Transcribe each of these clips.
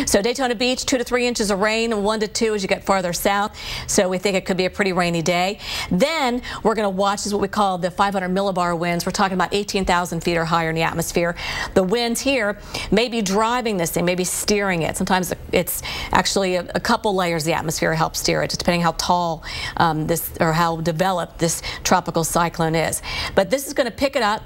So Daytona Beach, 2 to 3 inches of rain, 1 to 2 as you get farther south. So we think it could be a pretty rainy day. Then we're going to watch is what we call the 500 millibar winds. We're talking about 18,000 feet or higher in the atmosphere. The winds here may be driving this thing, maybe steering it. Sometimes it's actually a couple layers of the atmosphere help steer it, just depending how tall how developed this tropical cyclone is. But this is going to pick it up.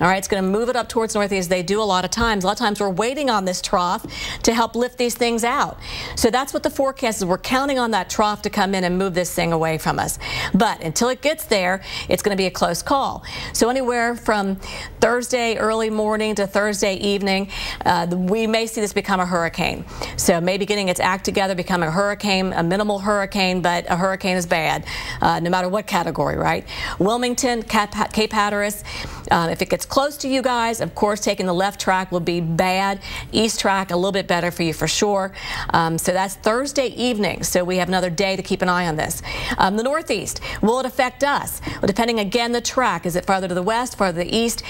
All right, it's going to move it up towards northeast. They do a lot of times. A lot of times we're waiting on this trough to help lift these things out. So that's what the forecast is. We're counting on that trough to come in and move this thing away from us. But until it gets there, it's going to be a close call. So anywhere from Thursday early morning to Thursday evening, we may see this become a hurricane. So maybe getting its act together, becoming a hurricane, a minimal hurricane, but a hurricane is bad, no matter what category, right? Wilmington, Cape Hatteras, if it gets close to you guys, of course, taking the left track will be bad. East track, a little bit better for you for sure. So that's Thursday evening. So we have another day to keep an eye on this. The northeast, will it affect us? Well, depending again the track, is it farther to the west, farther to the east?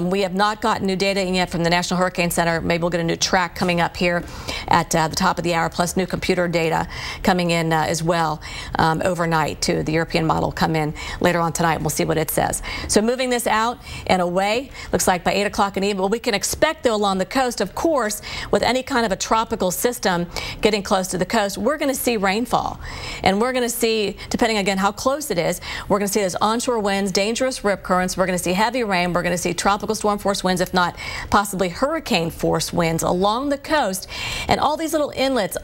We have not gotten new data in yet from the National Hurricane Center. Maybe we'll get a new track coming up here at the top of the hour, plus new computer data coming in as well overnight too. The European model will come in later on tonight. We'll see what it says. So moving this out and away, looks like by 8 o'clock in the evening. Well, we can expect though along the coast, of course, with any kind of a tropical system getting close to the coast, we're going to see rainfall. And we're going to see, depending again how close it is, we're going to see those onshore winds, dangerous rip currents. We're going to see heavy rain. We're going to see tropical storm force winds, if not possibly hurricane force winds along the coast. And all these little inlets,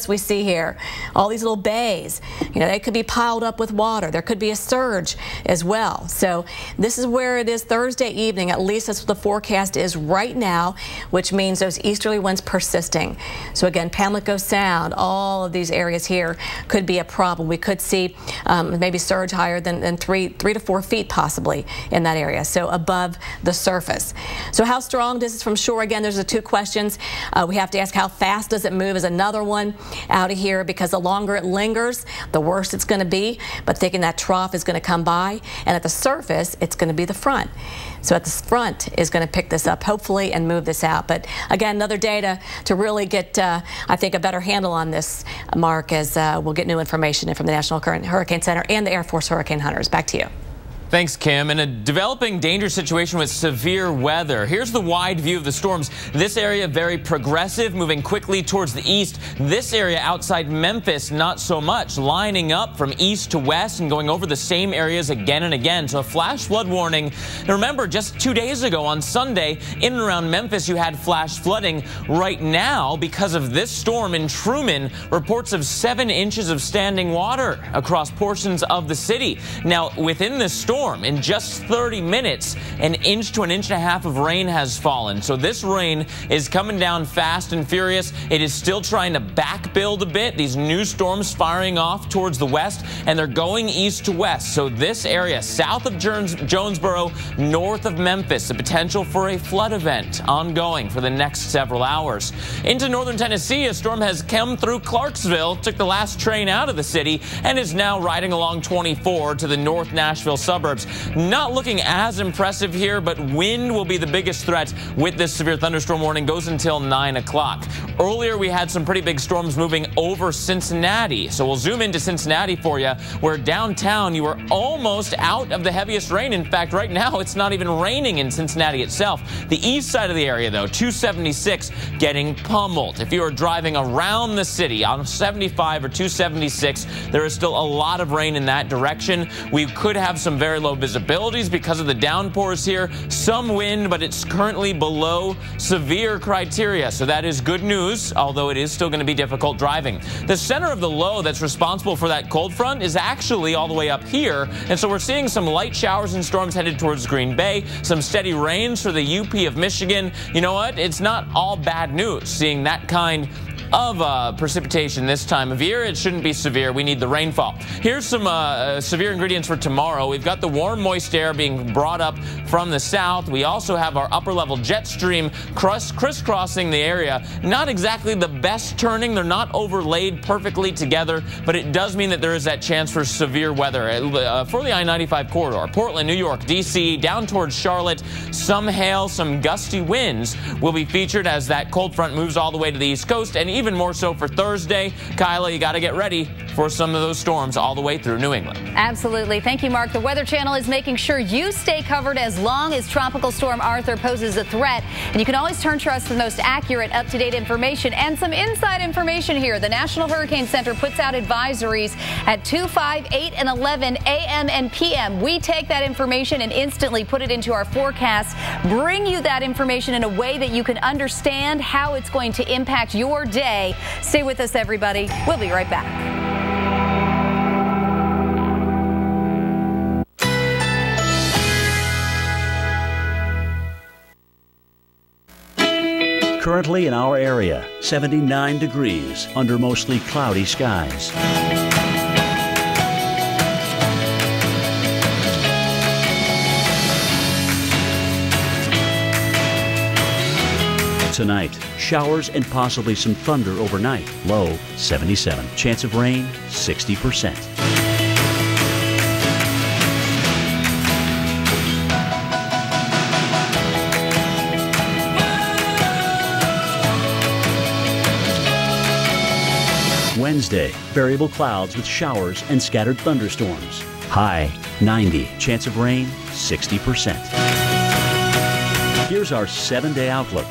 we see here, all these little bays, you know, they could be piled up with water. There could be a surge as well. So this is where it is Thursday evening. At least that's what the forecast is right now, which means those easterly winds persisting. So again, Pamlico Sound, all of these areas here could be a problem. We could see maybe surge higher than 3 to 4 feet possibly in that area, so above the surface. So how strong distance from shore? Again, there's the two questions. We have to ask how fast does it move is another one out of here, because the longer it lingers, the worse it's going to be. But thinking that trough is going to come by, and at the surface, it's going to be the front. So at the front is going to pick this up, hopefully, and move this out. But again, another day to really get, I think, a better handle on this, Mark, as we'll get new information from the National Hurricane Center and the Air Force Hurricane Hunters. Back to you. Thanks, Kim. In a developing danger situation with severe weather, here's the wide view of the storms. This area very progressive, moving quickly towards the east. This area outside Memphis, not so much, lining up from east to west and going over the same areas again and again. So a flash flood warning. Now remember, just 2 days ago on Sunday, in and around Memphis, you had flash flooding. Right now, because of this storm in Truman, reports of 7 inches of standing water across portions of the city. Now, within this storm, in just 30 minutes, 1 inch to 1.5 inches of rain has fallen. So this rain is coming down fast and furious. It is still trying to back build a bit. These new storms firing off towards the west, and they're going east to west. So this area south of Jonesboro, north of Memphis, the potential for a flood event ongoing for the next several hours. Into northern Tennessee, a storm has come through Clarksville, took the last train out of the city, and is now riding along 24 to the North Nashville suburbs. Not looking as impressive here, but wind will be the biggest threat with this severe thunderstorm warning. Goes until 9 o'clock. Earlier, we had some pretty big storms moving over Cincinnati. So we'll zoom into Cincinnati for you, where downtown you were almost out of the heaviest rain. In fact, right now, it's not even raining in Cincinnati itself. The east side of the area, though, 276, getting pummeled. If you are driving around the city on 75 or 276, there is still a lot of rain in that direction. We could have some very low visibilities because of the downpours here. Some wind, but it's currently below severe criteria. So that is good news, although it is still going to be difficult driving. The center of the low that's responsible for that cold front is actually all the way up here. And so we're seeing some light showers and storms headed towards Green Bay, some steady rains for the UP of Michigan. You know what? It's not all bad news seeing that kind of precipitation this time of year. It shouldn't be severe. We need the rainfall. Here's some severe ingredients for tomorrow. We've got the warm, moist air being brought up from the south. We also have our upper-level jet stream crisscrossing the area. Not exactly the best turning. They're not overlaid perfectly together, but it does mean that there is that chance for severe weather for the I-95 corridor. Portland, New York, D.C., down towards Charlotte. Some hail, some gusty winds will be featured as that cold front moves all the way to the East Coast, and even more so for Thursday. Kyla, you got to get ready for some of those storms all the way through New England. Absolutely. Thank you, Mark. The Weather Channel is making sure you stay covered as long as Tropical Storm Arthur poses a threat. And you can always turn to us for the most accurate, up-to-date information and some inside information here. The National Hurricane Center puts out advisories at 2, 5, 8, and 11 a.m. and p.m. We take that information and instantly put it into our forecast, bring you that information in a way that you can understand how it's going to impact your day. Stay with us, everybody. We'll be right back. Currently in our area, 79 degrees under mostly cloudy skies. Tonight, showers and possibly some thunder overnight. Low 77. Chance of rain 60%. Wednesday, variable clouds with showers and scattered thunderstorms. High 90. Chance of rain 60%. Here's our 7-day outlook.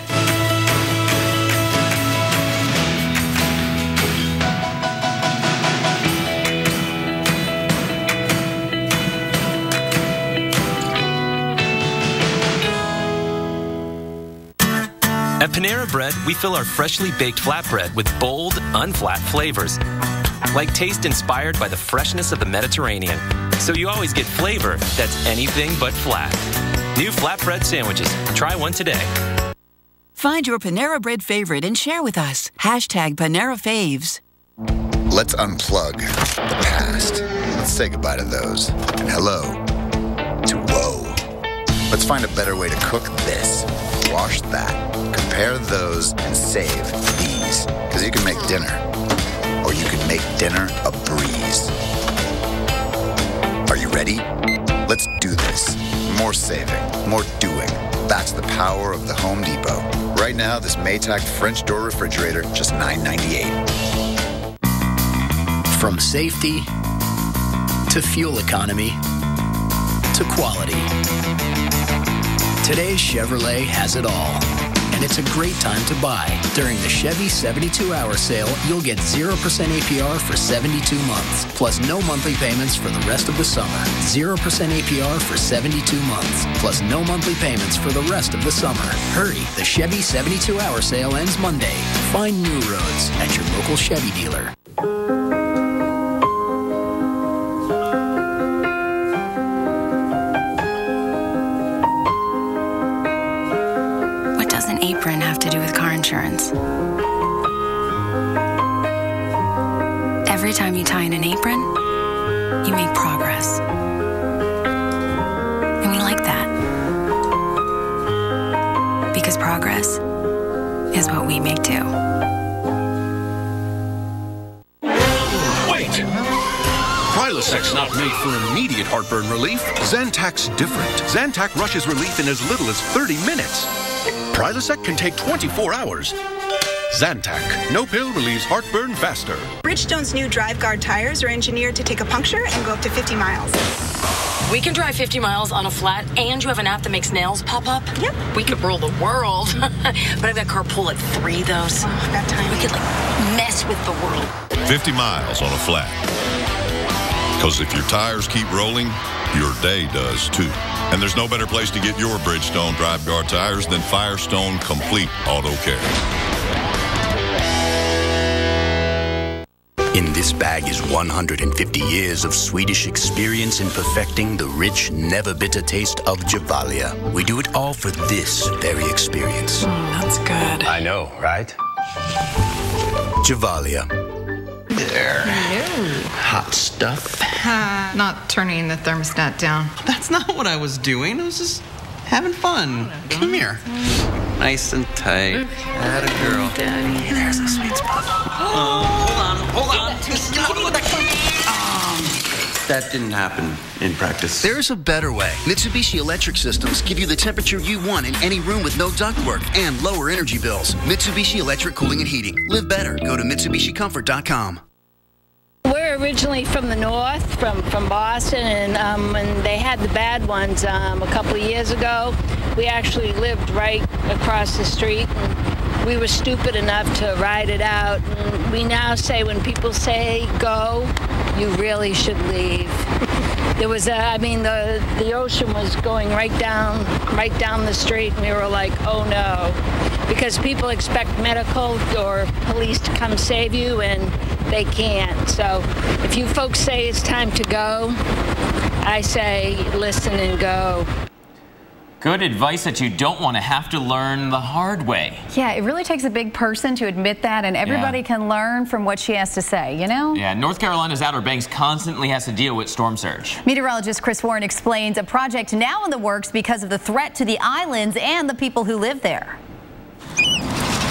At Panera Bread, we fill our freshly baked flatbread with bold, unflat flavors, like taste inspired by the freshness of the Mediterranean. So you always get flavor that's anything but flat. New flatbread sandwiches. Try one today. Find your Panera Bread favorite and share with us. #PaneraFaves. Let's unplug the past. Let's say goodbye to those. And hello to whoa. Let's find a better way to cook this. Wash that. Compare those and save these. Because you can make dinner. Or you can make dinner a breeze. Are you ready? Let's do this. More saving, more doing. That's the power of the Home Depot. Right now, this Maytag French door refrigerator, just $9.98. From safety to fuel economy to quality. Today's Chevrolet has it all. And it's a great time to buy. During the Chevy 72-hour sale, you'll get 0% APR for 72 months, plus no monthly payments for the rest of the summer. 0% APR for 72 months, plus no monthly payments for the rest of the summer. Hurry, the Chevy 72-hour sale ends Monday. Find new roads at your local Chevy dealer. Apron have to do with car insurance? Every time you tie in an apron, you make progress. And we like that. Because progress is what we make too. Wait! Prilosec's not made for immediate heartburn relief. Zantac's different. Zantac rushes relief in as little as 30 minutes. Prilosec can take 24 hours. Zantac. No pill relieves heartburn faster. Bridgestone's new Drive Guard tires are engineered to take a puncture and go up to 50 miles. We can drive 50 miles on a flat, and you have an app that makes nails pop up? Yep. We could rule the world. But I've got carpool at 3, though, so that time we could, mess with the world. 50 miles on a flat. Because if your tires keep rolling, your day does too. And there's no better place to get your Bridgestone Drive Guard tires than Firestone Complete Auto Care. In this bag is 150 years of Swedish experience in perfecting the rich, never bitter taste of Gevalia. We do it all for this very experience. That's good. I know, right? Javalia. There. Hot stuff. Not turning the thermostat down. That's not what I was doing. I was just having fun. Come here. Nice and tight. Atta girl. Daddy. There's a sweet spot. Hold on. That didn't happen in practice. There's a better way. Mitsubishi Electric Systems give you the temperature you want in any room with no ductwork and lower energy bills. Mitsubishi Electric Cooling and Heating. Live better. Go to MitsubishiComfort.com. We're originally from the north, from Boston, and when they had the bad ones a couple of years ago, we actually lived right across the street, and we were stupid enough to ride it out. And we now say when people say go, you really should leave. There was the ocean was going right down the street, and we were like, oh no, because people expect medical or police to come save you, and they can't. So if you folks say it's time to go, I say listen and go. Good advice that you don't want to have to learn the hard way. Yeah, it really takes a big person to admit that, and everybody can learn from what she has to say, you know? Yeah, North Carolina's Outer Banks constantly has to deal with storm surge. Meteorologist Chris Warren explains a project now in the works because of the threat to the islands and the people who live there.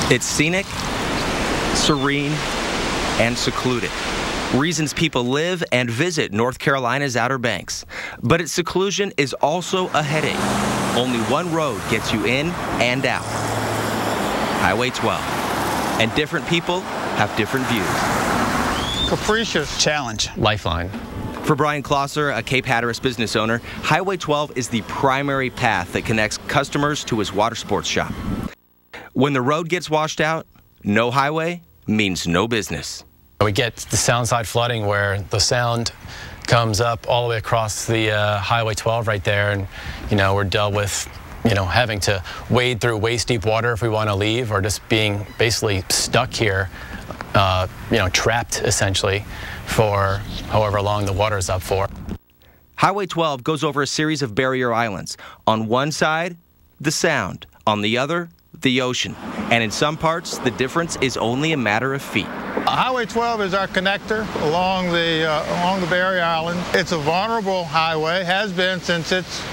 It's scenic, serene, and secluded. Reasons people live and visit North Carolina's Outer Banks. But its seclusion is also a headache. Only one road gets you in and out. Highway 12. And different people have different views. Capricious. Challenge. Lifeline. For Brian Klosser, a Cape Hatteras business owner, Highway 12 is the primary path that connects customers to his water sports shop. When the road gets washed out, no highway means no business. We get the sound side flooding where the sound comes up all the way across the Highway 12 right there, and we're dealt with having to wade through waist deep water if we want to leave, or just being basically stuck here, trapped essentially for however long the water's up for. Highway 12 goes over a series of barrier islands. On one side, the sound. On the other, the ocean. And in some parts, the difference is only a matter of feet. Highway 12 is our connector along the barrier island. It's a vulnerable highway, has been since its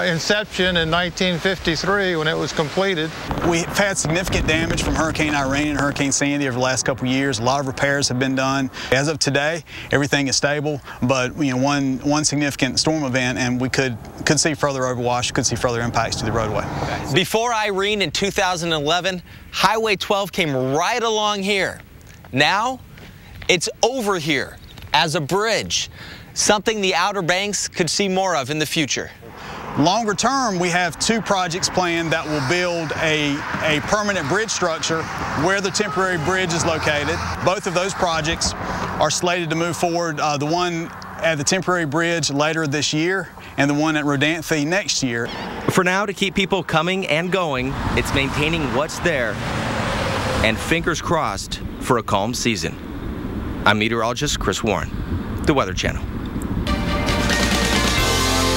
inception in 1953 when it was completed. We've had significant damage from Hurricane Irene and Hurricane Sandy over the last couple of years. A lot of repairs have been done. As of today, everything is stable, but one significant storm event, and we could see further overwash, could see further impacts to the roadway. Before Irene in 2011, Highway 12 came right along here. Now, it's over here as a bridge, something the Outer Banks could see more of in the future. Longer term, we have two projects planned that will build a permanent bridge structure where the temporary bridge is located. Both of those projects are slated to move forward, the one at the temporary bridge later this year and the one at Rodanthe next year. For now, to keep people coming and going, it's maintaining what's there and fingers crossed for a calm season. I'm meteorologist Chris Warren, the Weather Channel.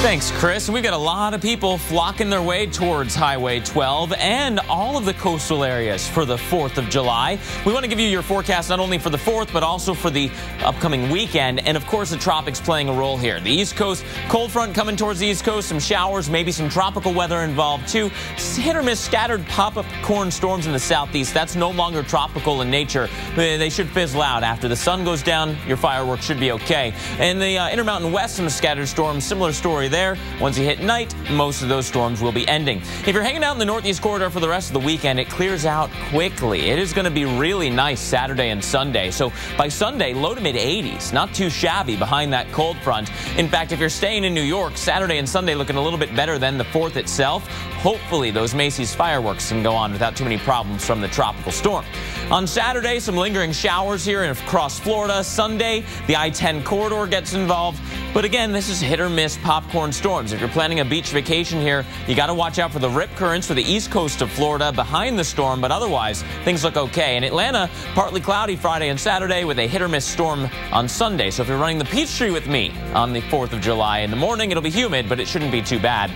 Thanks, Chris. We've got a lot of people flocking their way towards Highway 12 and all of the coastal areas for the 4th of July. We want to give you your forecast not only for the 4th, but also for the upcoming weekend. And, of course, the tropics playing a role here. The East Coast, cold front coming towards the East Coast, some showers, maybe some tropical weather involved, too. Hit or miss scattered pop-up corn storms in the southeast. That's no longer tropical in nature. They should fizzle out. After the sun goes down, your fireworks should be okay. In the Intermountain West, some scattered storms, similar story there. Once you hit night, most of those storms will be ending. If you're hanging out in the Northeast Corridor for the rest of the weekend, it clears out quickly. It is going to be really nice Saturday and Sunday. So by Sunday, low to mid 80s. Not too shabby behind that cold front. In fact, if you're staying in New York, Saturday and Sunday looking a little bit better than the 4th itself. Hopefully those Macy's fireworks can go on without too many problems from the tropical storm. On Saturday, some lingering showers here across Florida. Sunday, the I-10 corridor gets involved. But again, this is hit or miss popcorn storms. If you're planning a beach vacation here, you got to watch out for the rip currents for the east coast of Florida behind the storm, but otherwise, things look okay. In Atlanta, partly cloudy Friday and Saturday with a hit or miss storm on Sunday. So if you're running the Peachtree with me on the 4th of July in the morning, it'll be humid, but it shouldn't be too bad.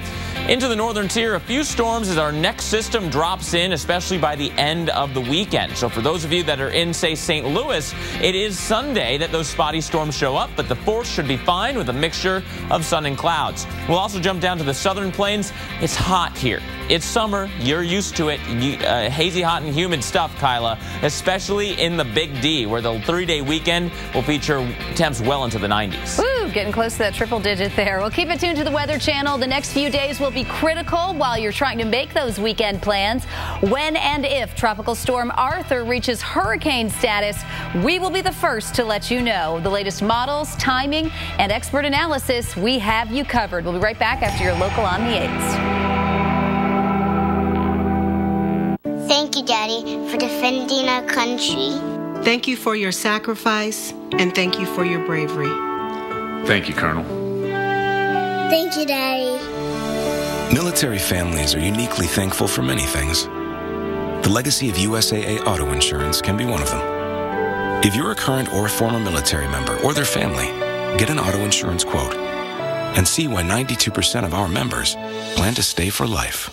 Into the northern tier, a few storms as our next system drops in, especially by the end of the weekend. So for those of you that are in, say, St. Louis, it is Sunday that those spotty storms show up, but the force should be fine with a mixture of sun and clouds. We'll also jump down to the southern plains. It's hot here. It's summer. You're used to it. Hazy, hot, and humid stuff, Kyla, especially in the Big D, where the 3-day weekend will feature temps well into the 90s. Woo, getting close to that triple digit there. We'll keep it tuned to the Weather Channel. The next few days will be critical while you're trying to make those weekend plans. When and if Tropical Storm Arthur reaches hurricane status, we will be the first to let you know. The latest models, timing, and expert analysis, we have you covered. We'll be right back after your local on the 8s. Thank you, Daddy, for defending our country. Thank you for your sacrifice, and thank you for your bravery. Thank you, Colonel. Thank you, Daddy. Military families are uniquely thankful for many things. The legacy of USAA Auto Insurance can be one of them. If you're a current or a former military member or their family, get an auto insurance quote and see why 92% of our members plan to stay for life.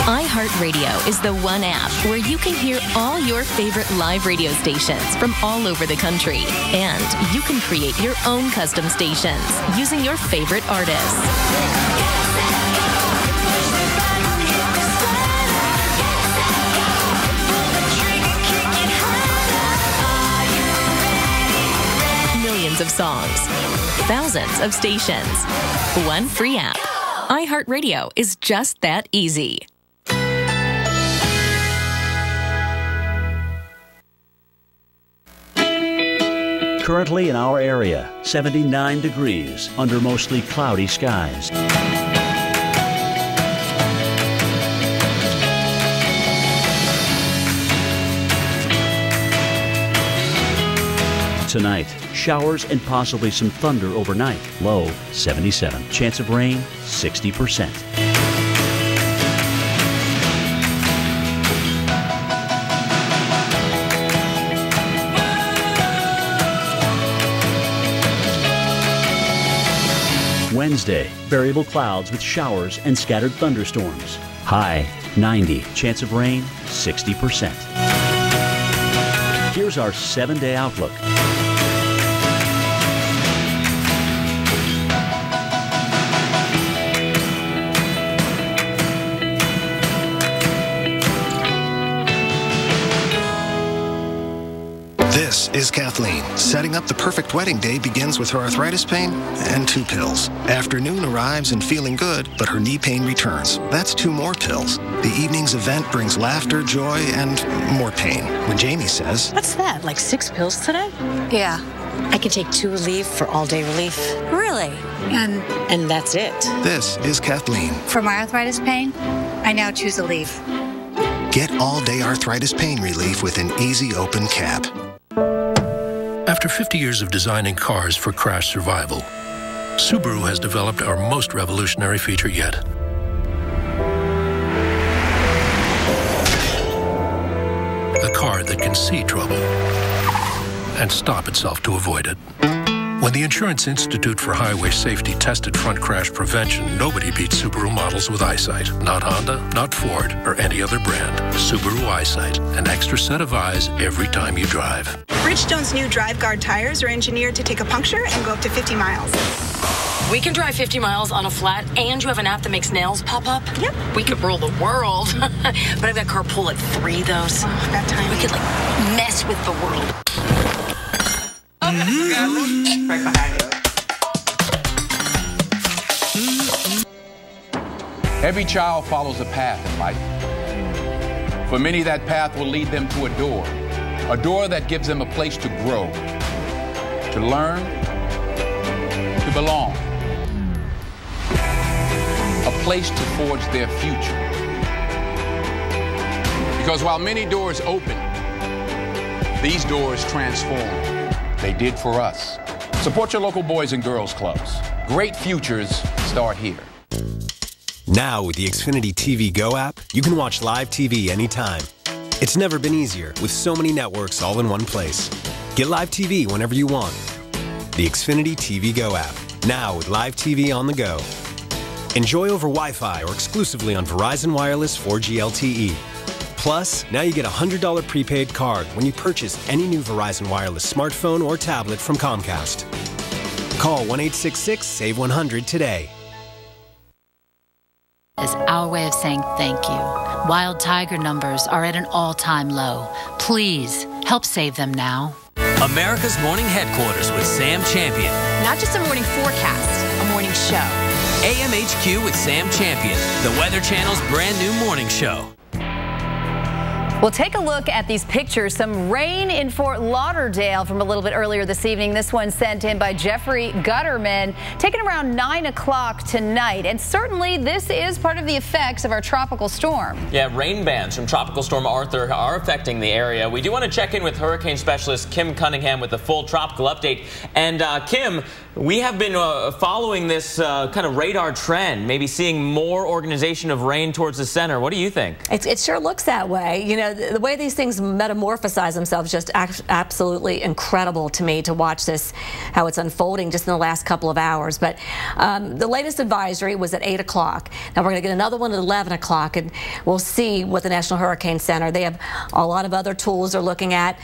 iHeartRadio is the one app where you can hear all your favorite live radio stations from all over the country. And you can create your own custom stations using your favorite artists. Millions of songs, thousands of stations, one free app. iHeartRadio is just that easy. Currently in our area, 79 degrees under mostly cloudy skies. Tonight, showers and possibly some thunder overnight. Low 77. Chance of rain 60%. Wednesday, variable clouds with showers and scattered thunderstorms. High 90. Chance of rain 60%. Here's our 7-day outlook. This is Kathleen. Setting up the perfect wedding day begins with her arthritis pain and 2 pills. Afternoon arrives and feeling good, but her knee pain returns. That's 2 more pills. The evening's event brings laughter, joy, and more pain. When Jamie says, "What's that, like 6 pills today?" Yeah. I can take 2 Aleve for all-day relief. Really? And that's it. This is Kathleen. For my arthritis pain, I now choose Aleve. Get all-day arthritis pain relief with an easy open cap. After 50 years of designing cars for crash survival, Subaru has developed our most revolutionary feature yet. A car that can see trouble and stop itself to avoid it. When the Insurance Institute for Highway Safety tested front crash prevention, nobody beat Subaru models with eyesight. Not Honda, not Ford, or any other brand. Subaru Eyesight, an extra set of eyes every time you drive. Bridgestone's new Drive Guard tires are engineered to take a puncture and go up to 50 miles. We can drive 50 miles on a flat, and you have an app that makes nails pop up? Yep. We could rule the world. But I've got carpool at 3, though, so that time we could, mess with the world. Right behind you. Every child follows a path in life. For many, that path will lead them to a door that gives them a place to grow, to learn, to belong, a place to forge their future. Because while many doors open, these doors transform. They did for us. Support your local Boys and Girls Clubs. Great futures start here. Now with the Xfinity TV Go app, you can watch live TV anytime. It's never been easier with so many networks all in one place. Get live TV whenever you want. The Xfinity TV Go app, now with live TV on the go. Enjoy over Wi-Fi or exclusively on Verizon Wireless 4G LTE. Plus, now you get a $100 prepaid card when you purchase any new Verizon Wireless smartphone or tablet from Comcast. Call 1-866-SAVE-100 today. Is our way of saying thank you. Wild tiger numbers are at an all-time low. Please help save them now. America's Morning Headquarters with Sam Champion. Not just a morning forecast, a morning show. AMHQ with Sam Champion, the Weather Channel's brand new morning show. Well, take a look at these pictures. Some rain in Fort Lauderdale from a little bit earlier this evening. This one sent in by Jeffrey Gutterman, taken around 9 o'clock tonight. And certainly this is part of the effects of our tropical storm. Yeah, rain bands from Tropical Storm Arthur are affecting the area. We do want to check in with hurricane specialist Kim Cunningham with the full tropical update. And Kim, we have been following this kind of radar trend, maybe seeing more organization of rain towards the center. What do you think? It sure looks that way. You know, the way these things metamorphosize themselves, just absolutely incredible to me to watch this, how it's unfolding just in the last couple of hours. But the latest advisory was at 8 o'clock. Now we're going to get another one at 11 o'clock, and we'll see what the National Hurricane Center, they have a lot of other tools they're looking at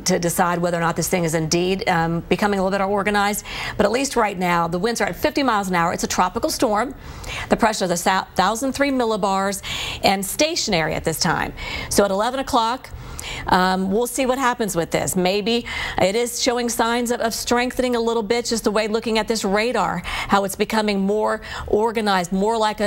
to decide whether or not this thing is indeed becoming a little bit more organized. But at least right now, the winds are at 50 miles an hour. It's a tropical storm. The pressure is 1,003 millibars and stationary at this time. So at 11 o'clock, we'll see what happens with this. Maybe it is showing signs of strengthening a little bit, just the way looking at this radar, how it's becoming more organized, more like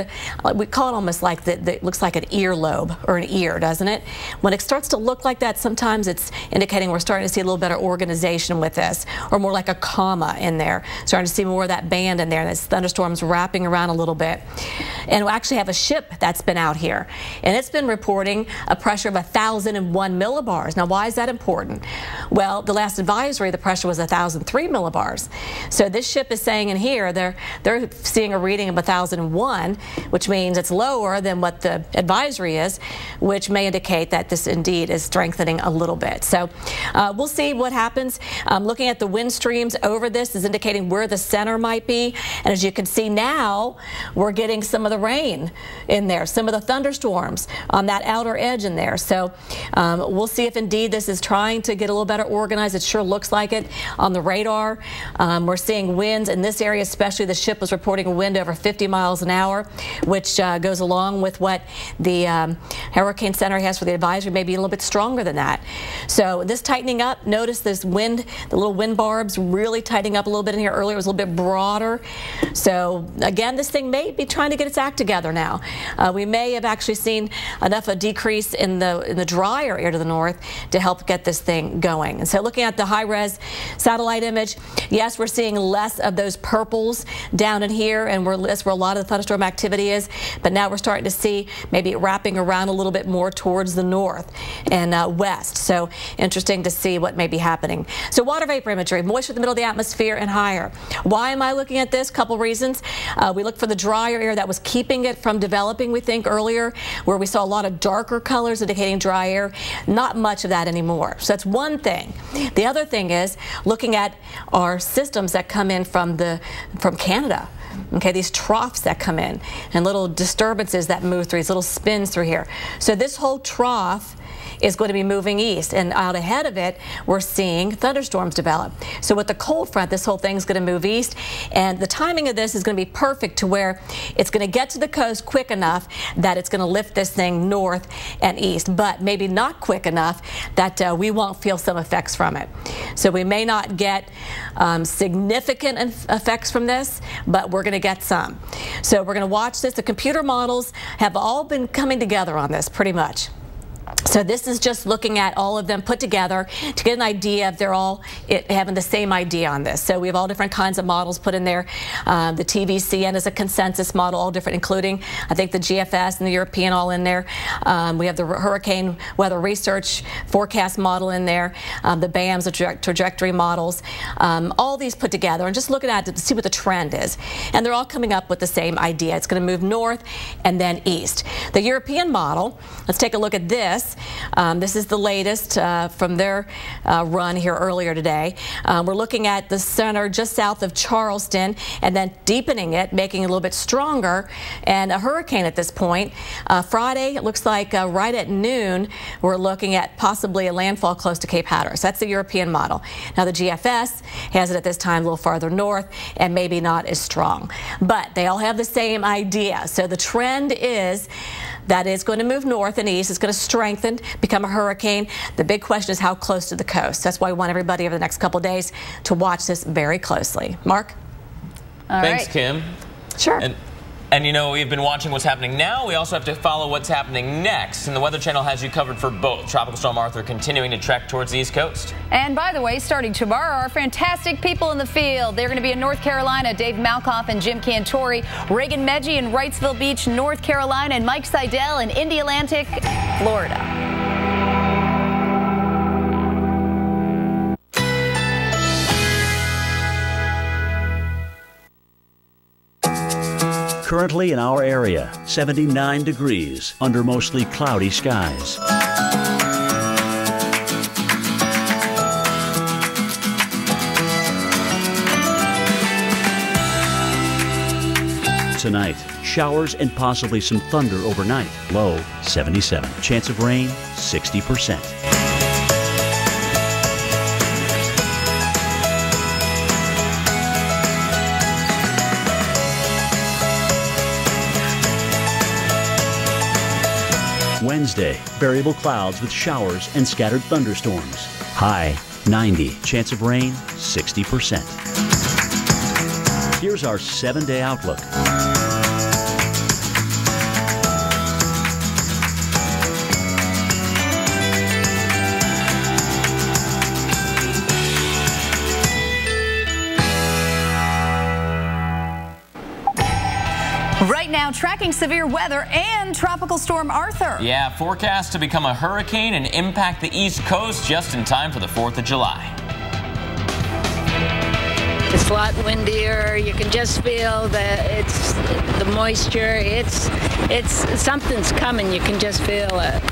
we call it almost like it looks like an earlobe or an ear, doesn't it? When it starts to look like that, sometimes it's indicating we're starting to see a little better organization with this, or more like a comma in there. Starting to see more of that band in there, and this thunderstorm's wrapping around a little bit. And we actually have a ship that's been out here, and it's been reporting a pressure of 1,001 millibars. Now, why is that important? Well, the last advisory, the pressure was 1,003 millibars. So this ship is saying in here they're seeing a reading of 1,001, which means it's lower than what the advisory is, which may indicate that this indeed is strengthening a little bit. So we'll see what happens. Looking at the wind streams over this is indicating where the center might be. And as you can see now, we're getting some of the rain in there, some of the thunderstorms on that outer edge in there. So we'll see if indeed this is trying to get a little better organized. It sure looks like it on the radar. We're seeing winds in this area, especially the ship was reporting a wind over 50 miles an hour, which goes along with what the Hurricane Center has for the advisory, maybe a little bit stronger than that. So this tightening up, notice this wind, the little wind barbs really tightening up a little bit in here. Earlier it was a little bit broader. So again, this thing may be trying to get its act together now. We may have actually seen enough a decrease in the drier air to the north to help get this thing going. And so looking at the high-res satellite image, yes, we're seeing less of those purples down in here, and that's where a lot of the thunderstorm activity is. But now we're starting to see maybe it wrapping around a little bit more towards the north and west. So interesting to see what may be happening. So water vapor imagery, moisture in the middle of the atmosphere and higher. Why am I looking at this? Couple reasons. We look for the drier air that was keeping it from developing, we think, earlier, where we saw a lot of darker colors indicating dry air. Not much of that anymore. So that's one thing. The other thing is looking at our systems that come in from Canada. Okay, these troughs that come in and little disturbances that move through, these little spins through here. So this whole trough is going to be moving east, and out ahead of it we're seeing thunderstorms develop. So with the cold front, this whole thing is going to move east, and the timing of this is going to be perfect to where it's going to get to the coast quick enough that it's going to lift this thing north and east, but maybe not quick enough that we won't feel some effects from it. So we may not get significant effects from this, but we're going to get some. So we're going to watch this. The computer models have all been coming together on this pretty much. So this is just looking at all of them put together to get an idea if they're all having the same idea on this. So we have all different kinds of models put in there. The TVCN is a consensus model, all different, including, I think, the GFS and the European all in there. We have the Hurricane Weather Research forecast model in there, the BAMS, the trajectory models, all these put together and just looking at it to see what the trend is. And they're all coming up with the same idea. It's going to move north and then east. The European model, let's take a look at this. This is the latest from their run here earlier today. We're looking at the center just south of Charleston and then deepening it, making it a little bit stronger, and a hurricane at this point. Friday, it looks like right at noon, we're looking at possibly a landfall close to Cape Hatteras. That's the European model. Now the GFS has it at this time a little farther north and maybe not as strong, but they all have the same idea. So the trend is that it's going to move north and east. It's going to strengthen, become a hurricane. The big question is how close to the coast. That's why we want everybody over the next couple of days to watch this very closely. Mark? Thanks, Kim. Sure. And you know, we've been watching what's happening now. We also have to follow what's happening next. And the Weather Channel has you covered for both. Tropical Storm Arthur continuing to trek towards the East Coast. And by the way, starting tomorrow, our fantastic people in the field. They're going to be in North Carolina. Dave Malkoff and Jim Cantori. Reagan Medji in Wrightsville Beach, North Carolina. And Mike Seidel in Indialantic, Florida. Currently in our area, 79 degrees under mostly cloudy skies. Tonight, showers and possibly some thunder overnight. Low 77. Chance of rain 60%. Wednesday, variable clouds with showers and scattered thunderstorms. High 90. Chance of rain 60%. Here's our 7-day outlook. Right now, tracking severe weather and Tropical Storm Arthur. Yeah, forecast to become a hurricane and impact the East Coast just in time for the 4th of July. It's a lot windier. You can just feel the moisture. It's something's coming. You can just feel it.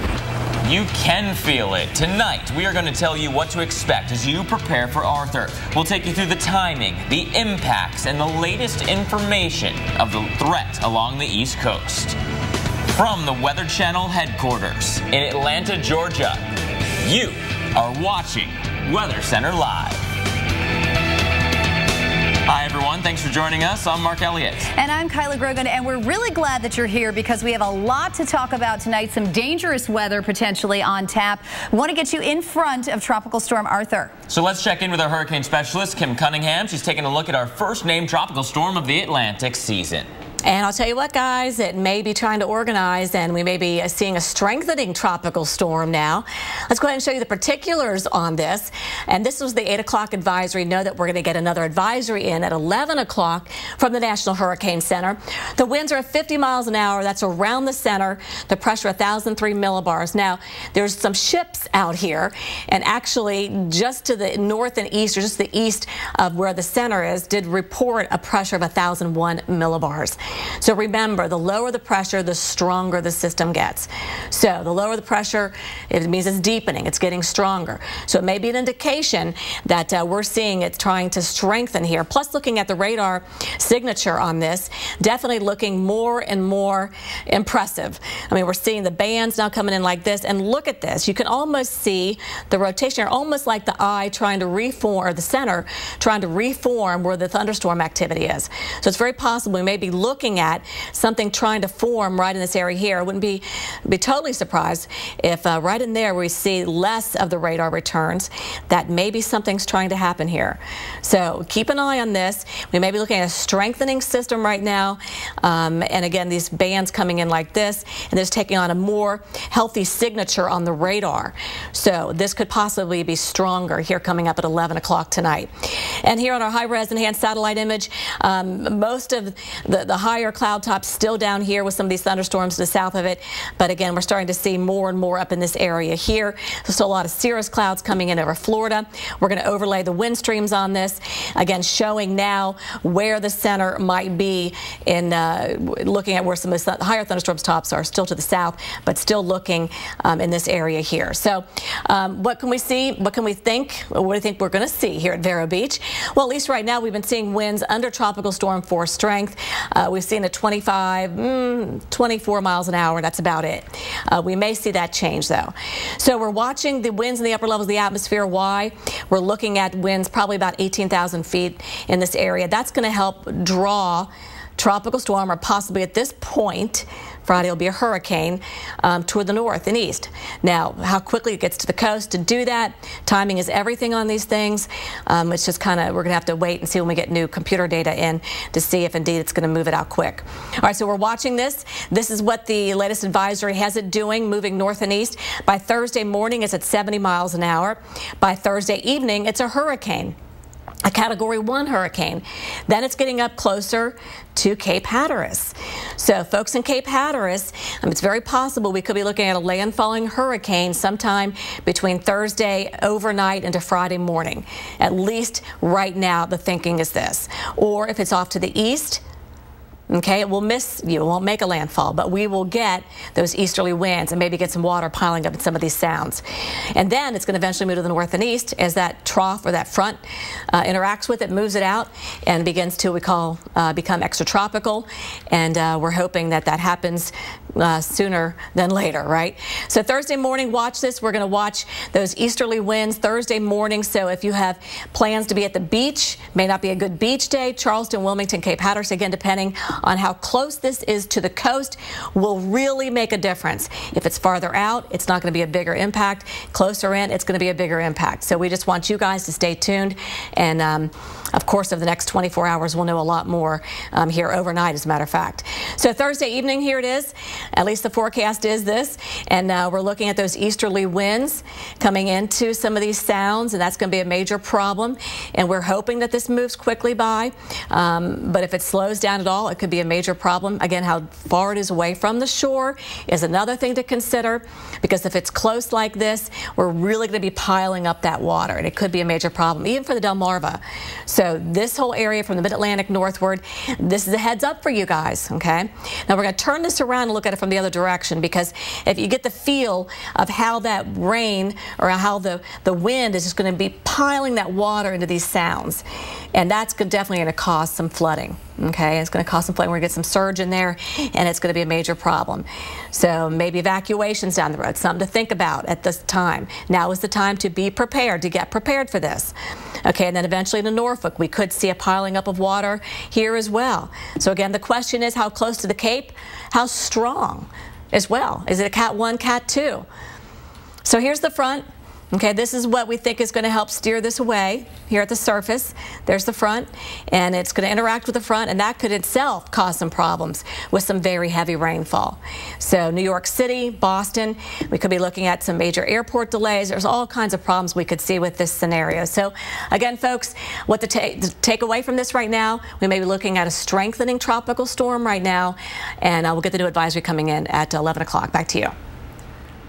You can feel it. Tonight, we are going to tell you what to expect as you prepare for Arthur. We'll take you through the timing, the impacts, and the latest information of the threat along the East Coast. From the Weather Channel headquarters in Atlanta, Georgia, you are watching Weather Center Live. Hi, everyone. Thanks for joining us. I'm Mark Elliott. And I'm Kyla Grogan, and we're really glad that you're here because we have a lot to talk about tonight, some dangerous weather potentially on tap. We want to get you in front of Tropical Storm Arthur. So let's check in with our hurricane specialist, Kim Cunningham. She's taking a look at our first named tropical storm of the Atlantic season. And I'll tell you what, guys, it may be trying to organize, and we may be seeing a strengthening tropical storm now. Let's go ahead and show you the particulars on this. And this was the 8 o'clock advisory. Know that we're going to get another advisory in at 11 o'clock from the National Hurricane Center. The winds are at 50 miles an hour. That's around the center. The pressure 1,003 millibars. Now, there's some ships out here, and actually just to the north and east, or just the east of where the center is, did report a pressure of 1,001 millibars. So remember, the lower the pressure, the stronger the system gets. So the lower the pressure, it means it's deepening, it's getting stronger. So it may be an indication that we're seeing it trying to strengthen here. Plus, looking at the radar signature on this, definitely looking more and more impressive. I mean, we're seeing the bands now coming in like this, and look at this. You can almost see the rotation, almost like the eye trying to reform, or the center trying to reform where the thunderstorm activity is. So it's very possible we may be looking at something trying to form right in this area here. I wouldn't be totally surprised if right in there we see less of the radar returns, that maybe something's trying to happen here. So keep an eye on this. We may be looking at a strengthening system right now. And again, these bands coming in like this, and this taking on a more healthy signature on the radar. So this could possibly be stronger here coming up at 11 o'clock tonight. And here on our high-res enhanced satellite image, most of the higher cloud tops still down here with some of these thunderstorms to the south of it. But again, we're starting to see more and more up in this area here. There's still a lot of cirrus clouds coming in over Florida. We're going to overlay the wind streams on this. Again, showing now where the center might be in looking at where some of the higher thunderstorms tops are still to the south, but still looking in this area here. So what can we see? What can we think? What do you think we're going to see here at Vero Beach? Well, at least right now we've been seeing winds under tropical storm force strength. We've seen a 24 miles an hour. That's about it. We may see that change though. So we're watching the winds in the upper levels of the atmosphere. Why? We're looking at winds probably about 18,000 feet in this area. That's going to help draw tropical storm, or possibly at this point, Friday will be a hurricane toward the north and east. Now, how quickly it gets to the coast to do that, timing is everything on these things. It's just kind of, we're going to have to wait and see when we get new computer data in to see if indeed it's going to move it out quick. All right, so we're watching this. This is what the latest advisory has it doing, moving north and east. By Thursday morning, it's at 70 miles an hour. By Thursday evening, it's a hurricane, a Category 1 hurricane. Then it's getting up closer to Cape Hatteras. So folks in Cape Hatteras, it's very possible we could be looking at a landfalling hurricane sometime between Thursday overnight into Friday morning. At least right now the thinking is this. Or if it's off to the east, okay, it will miss you, it won't make a landfall, but we will get those easterly winds and maybe get some water piling up in some of these sounds. And then it's going to eventually move to the north and east as that trough or that front interacts with it, moves it out, and begins to, we call, become extratropical. And we're hoping that that happens sooner than later, right? So Thursday morning, watch this. We're going to watch those easterly winds Thursday morning. So if you have plans to be at the beach, may not be a good beach day, Charleston, Wilmington, Cape Hatteras, again, depending on how close this is to the coast, will really make a difference. If it's farther out, it's not going to be a bigger impact. Closer in, it's going to be a bigger impact. So we just want you guys to stay tuned. And of course, over the next 24 hours, we'll know a lot more here overnight, as a matter of fact. So Thursday evening, here it is. At least the forecast is this. And we're looking at those easterly winds coming into some of these sounds, and that's going to be a major problem. And we're hoping that this moves quickly by. But if it slows down at all, it could be a major problem. Again, how far it is away from the shore is another thing to consider, because if it's close like this, we're really going to be piling up that water, and it could be a major problem, even for the Delmarva. So this whole area from the Mid-Atlantic northward, this is a heads up for you guys, okay? Now we're going to turn this around and look at it from the other direction, because if you get the feel of how that rain or how the wind is just going to be piling that water into these sounds, and that's definitely going to cause some flooding. Okay, it's going to cause some flooding. We're going to get some surge in there, and it's going to be a major problem. So maybe evacuations down the road, something to think about at this time. Now is the time to be prepared, to get prepared for this. Okay, and then eventually to Norfolk, we could see a piling up of water here as well. So again, the question is, how close to the Cape? How strong as well? Is it a Cat 1, Cat 2? So here's the front. Okay, this is what we think is going to help steer this away here at the surface. There's the front, and it's going to interact with the front, and that could itself cause some problems with some very heavy rainfall. So New York City, Boston, we could be looking at some major airport delays. There's all kinds of problems we could see with this scenario. So again, folks, what to take away from this right now, we may be looking at a strengthening tropical storm right now, and we'll get the new advisory coming in at 11 o'clock. Back to you.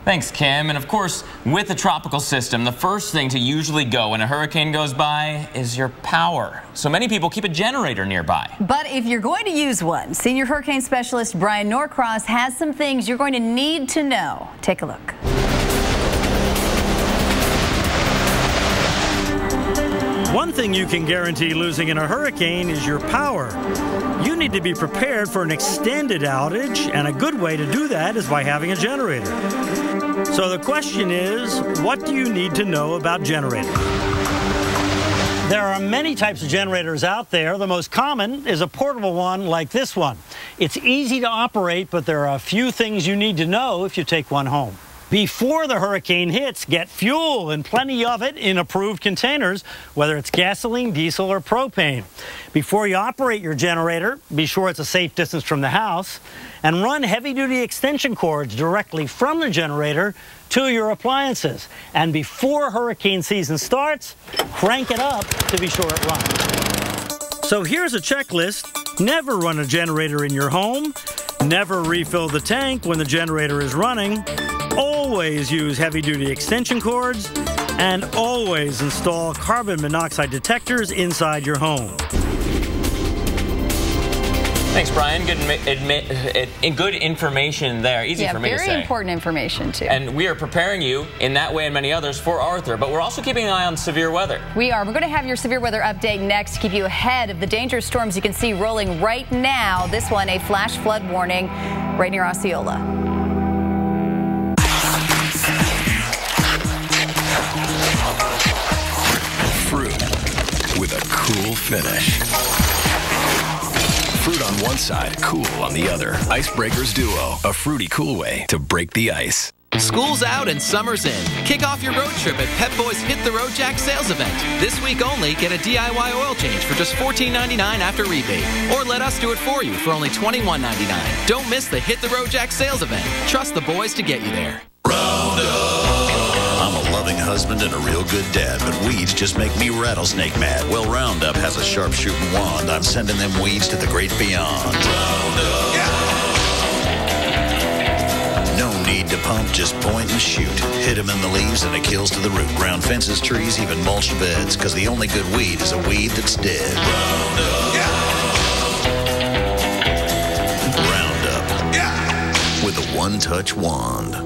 Thanks, Kim. And of course, with the tropical system, the first thing to usually go when a hurricane goes by is your power. So many people keep a generator nearby. But if you're going to use one, Senior Hurricane Specialist Brian Norcross has some things you're going to need to know. Take a look. One thing you can guarantee losing in a hurricane is your power. You need to be prepared for an extended outage, and a good way to do that is by having a generator. So the question is, what do you need to know about generators? There are many types of generators out there. The most common is a portable one like this one. It's easy to operate, but there are a few things you need to know if you take one home. Before the hurricane hits, get fuel, and plenty of it in approved containers, whether it's gasoline, diesel, or propane. Before you operate your generator, be sure it's a safe distance from the house, and run heavy-duty extension cords directly from the generator to your appliances. And before hurricane season starts, crank it up to be sure it runs. So here's a checklist. Never run a generator in your home. Never refill the tank when the generator is running. Always use heavy-duty extension cords. And always install carbon monoxide detectors inside your home. Thanks, Brian. Good information there. Easy for me to say. Very important information, too. And we are preparing you in that way and many others for Arthur, but we're also keeping an eye on severe weather. We are. We're going to have your severe weather update next to keep you ahead of the dangerous storms you can see rolling right now. This one, a flash flood warning right near Osceola. Fruit with a cool finish. Fruit on one side, cool on the other. Icebreakers Duo, a fruity cool way to break the ice. School's out and summer's in. Kick off your road trip at Pep Boys Hit the Road Jack sales event. This week only, get a DIY oil change for just $14.99 after rebate. Or let us do it for you for only $21.99. Don't miss the Hit the Road Jack sales event. Trust the boys to get you there. I'm a loving husband and a real good dad, but weeds just make me rattlesnake mad. Well, Roundup has a sharpshooting wand. I'm sending them weeds to the great beyond. Roundup. Yeah. No need to pump, just point and shoot. Hit him in the leaves and it kills to the root. Round fences, trees, even mulched beds, because the only good weed is a weed that's dead. Roundup. Yeah. Roundup. Yeah. With a one-touch wand.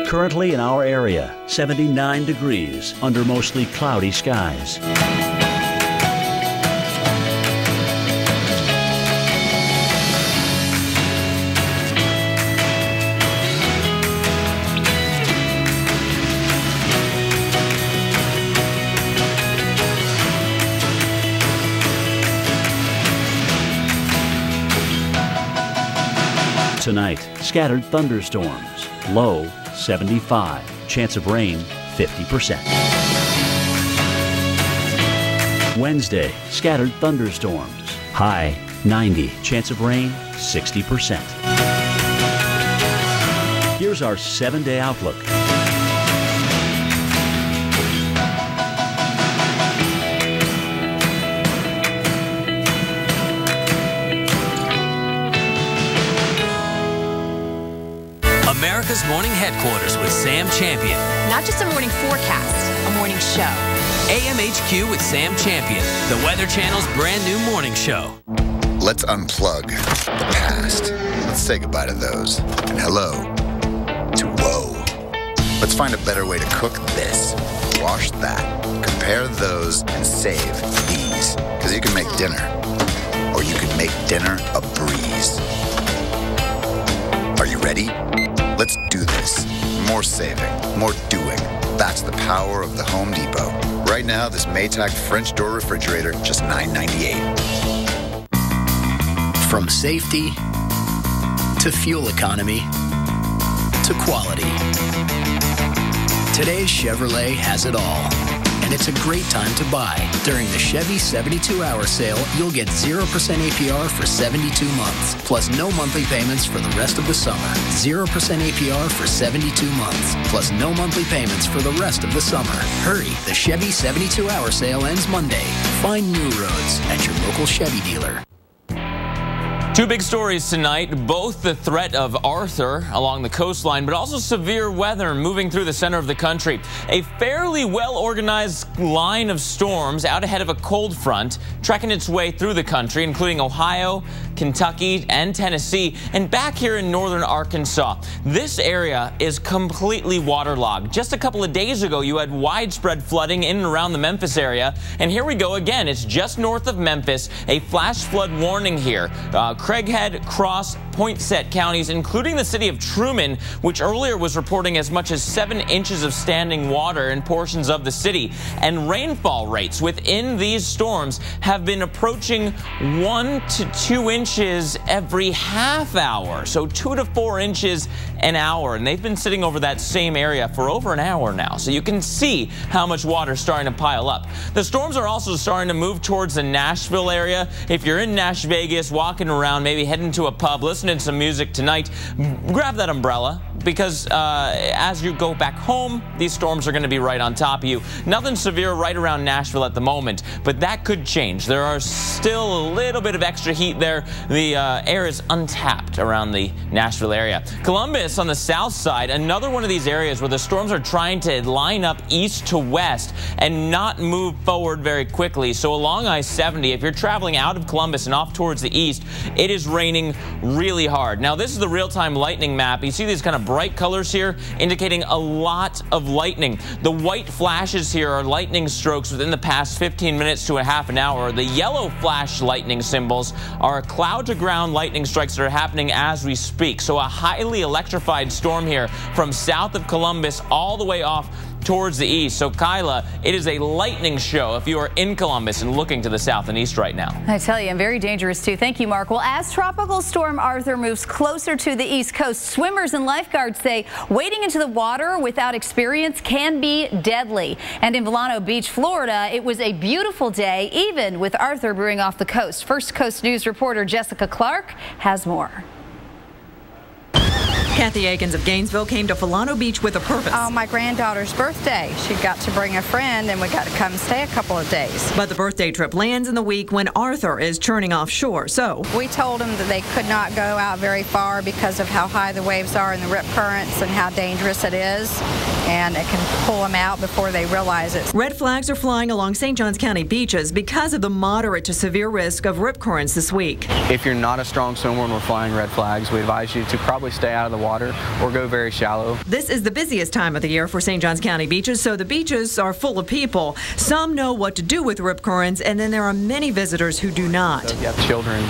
Currently in our area, 79 degrees under mostly cloudy skies. Tonight, scattered thunderstorms, low 75, chance of rain 50%. Wednesday, scattered thunderstorms, high 90, chance of rain 60%. Here's our 7-day outlook. America's Morning Headquarters with Sam Champion. Not just a morning forecast, a morning show. AMHQ with Sam Champion, the Weather Channel's brand new morning show. Let's unplug the past. Let's say goodbye to those. And hello to whoa. Let's find a better way to cook this. Wash that. Compare those and save these. Because you can make dinner. Or you can make dinner a breeze. Are you ready? Let's do this. More saving, more doing. That's the power of the Home Depot. Right now, this Maytag French door refrigerator, just $9.98. From safety to fuel economy to quality, today's Chevrolet has it all. And it's a great time to buy. During the Chevy 72-hour sale, you'll get 0% APR for 72 months, plus no monthly payments for the rest of the summer. 0% APR for 72 months, plus no monthly payments for the rest of the summer. Hurry, the Chevy 72-hour sale ends Monday. Find new roads at your local Chevy dealer. Two big stories tonight, both the threat of Arthur along the coastline, but also severe weather moving through the center of the country. A fairly well-organized line of storms out ahead of a cold front, trekking its way through the country, including Ohio, Kentucky, and Tennessee, and back here in northern Arkansas. This area is completely waterlogged. Just a couple of days ago, you had widespread flooding in and around the Memphis area, and here we go again. It's just north of Memphis, a flash flood warning here. Craighead, Cross, Poinsett counties, including the city of Truman, which earlier was reporting as much as 7 inches of standing water in portions of the city. And rainfall rates within these storms have been approaching 1 to 2 inches inches every half hour, so 2 to 4 inches an hour. And they've been sitting over that same area for over an hour now, so you can see how much water is starting to pile up. The storms are also starting to move towards the Nashville area. If you're in Nash Vegas, walking around, maybe heading to a pub, listening to some music tonight, grab that umbrella, because as you go back home, these storms are going to be right on top of you. Nothing severe right around Nashville at the moment, but that could change. There are still a little bit of extra heat there. The air is untapped around the Nashville area. Columbus on the south side, another one of these areas where the storms are trying to line up east to west and not move forward very quickly. So along I-70, if you're traveling out of Columbus and off towards the east, it is raining really hard. Now, this is the real-time lightning map. You see these kind of bright colors here indicating a lot of lightning. The white flashes here are lightning strokes within the past 15 minutes to a half an hour. The yellow flash lightning symbols are cloud-to-ground lightning strikes that are happening as we speak. So a highly electrified storm here from south of Columbus all the way off towards the east. So Kyla, it is a lightning show if you are in Columbus and looking to the south and east right now. I tell you, and very dangerous too. Thank you, Mark. Well, as Tropical Storm Arthur moves closer to the east coast, swimmers and lifeguards say wading into the water without experience can be deadly. And in Volcano Beach, Florida, it was a beautiful day, even with Arthur brewing off the coast. First Coast News reporter Jessica Clark has more. Kathy Akins of Gainesville came to Volcano Beach with a purpose. Oh, my granddaughter's birthday. She got to bring a friend, and we got to come stay a couple of days. But the birthday trip lands in the week when Arthur is churning offshore, so we told them that they could not go out very far because of how high the waves are and the rip currents and how dangerous it is, and it can pull them out before they realize it. Red flags are flying along St. Johns County beaches because of the moderate to severe risk of rip currents this week. If you're not a strong swimmer when we're flying red flags, we advise you to probably stay out of the water or go very shallow. This is the busiest time of the year for St. Johns County beaches, so the beaches are full of people. Some know what to do with rip currents, and then there are many visitors who do not. So if you have children,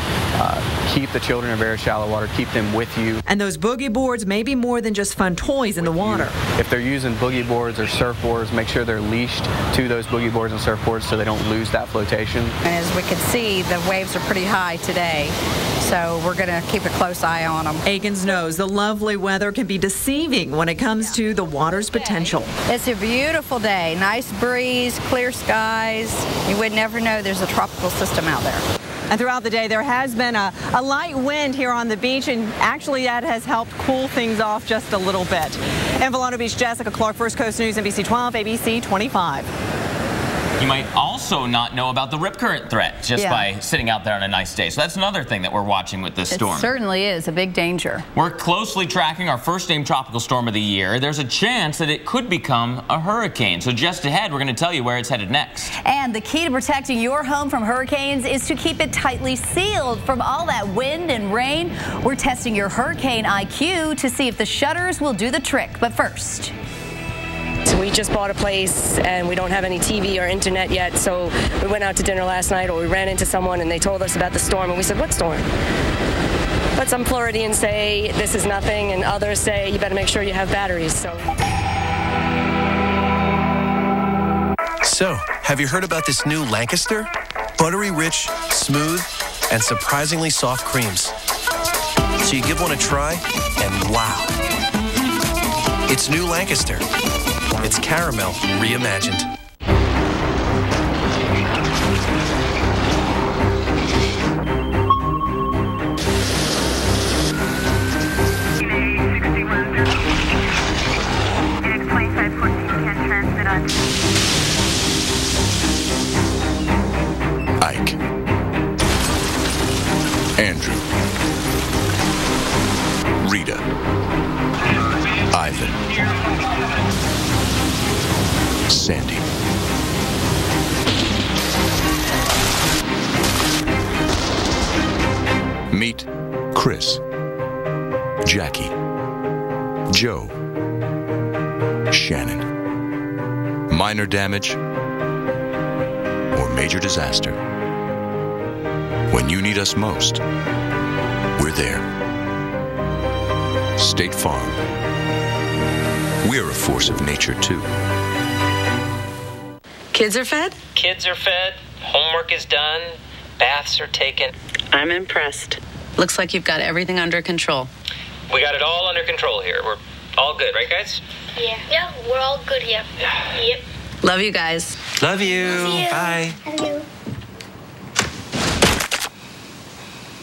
keep the children in very shallow water, keep them with you. And those boogie boards may be more than just fun toys in the water. If they're using boogie boards or surfboards, make sure they're leashed to those boogie boards and surfboards so they don't lose that flotation. And as we can see, the waves are pretty high today, so we're going to keep a close eye on them. Akins knows the lovely weather can be deceiving when it comes to the water's potential. It's a beautiful day. Nice breeze, clear skies. You would never know there's a tropical system out there. And throughout the day, there has been a light wind here on the beach, and actually that has helped cool things off just a little bit. In Volcano Beach, Jessica Clark, First Coast News, NBC 12, ABC 25. You might also not know about the rip current threat just by sitting out there on a nice day. So that's another thing that we're watching with this storm. It certainly is a big danger. We're closely tracking our first named tropical storm of the year. There's a chance that it could become a hurricane. So just ahead, we're going to tell you where it's headed next. And the key to protecting your home from hurricanes is to keep it tightly sealed from all that wind and rain. We're testing your hurricane IQ to see if the shutters will do the trick. But first, So we just bought a place and we don't have any TV or internet yet, so we went out to dinner last night, or we ran into someone and they told us about the storm, and we said, what storm? But some Floridians say this is nothing, and others say you better make sure you have batteries. So, have you heard about this new Lancaster? Buttery rich, smooth, and surprisingly soft creams. So you give one a try, and wow. It's new Lancaster. It's caramel reimagined. Ike. Andrew. Rita. Ivan. Sandy. Meet Chris. Jackie. Joe. Shannon. Minor damage or major disaster. When you need us most, we're there. State Farm. We're a force of nature, too. Kids are fed? Kids are fed. Homework is done. Baths are taken. I'm impressed. Looks like you've got everything under control. We got it all under control here. We're all good, right, guys? Yeah. Yeah, we're all good here. Yep. Love you guys. Love you. Love you. Bye. Love you.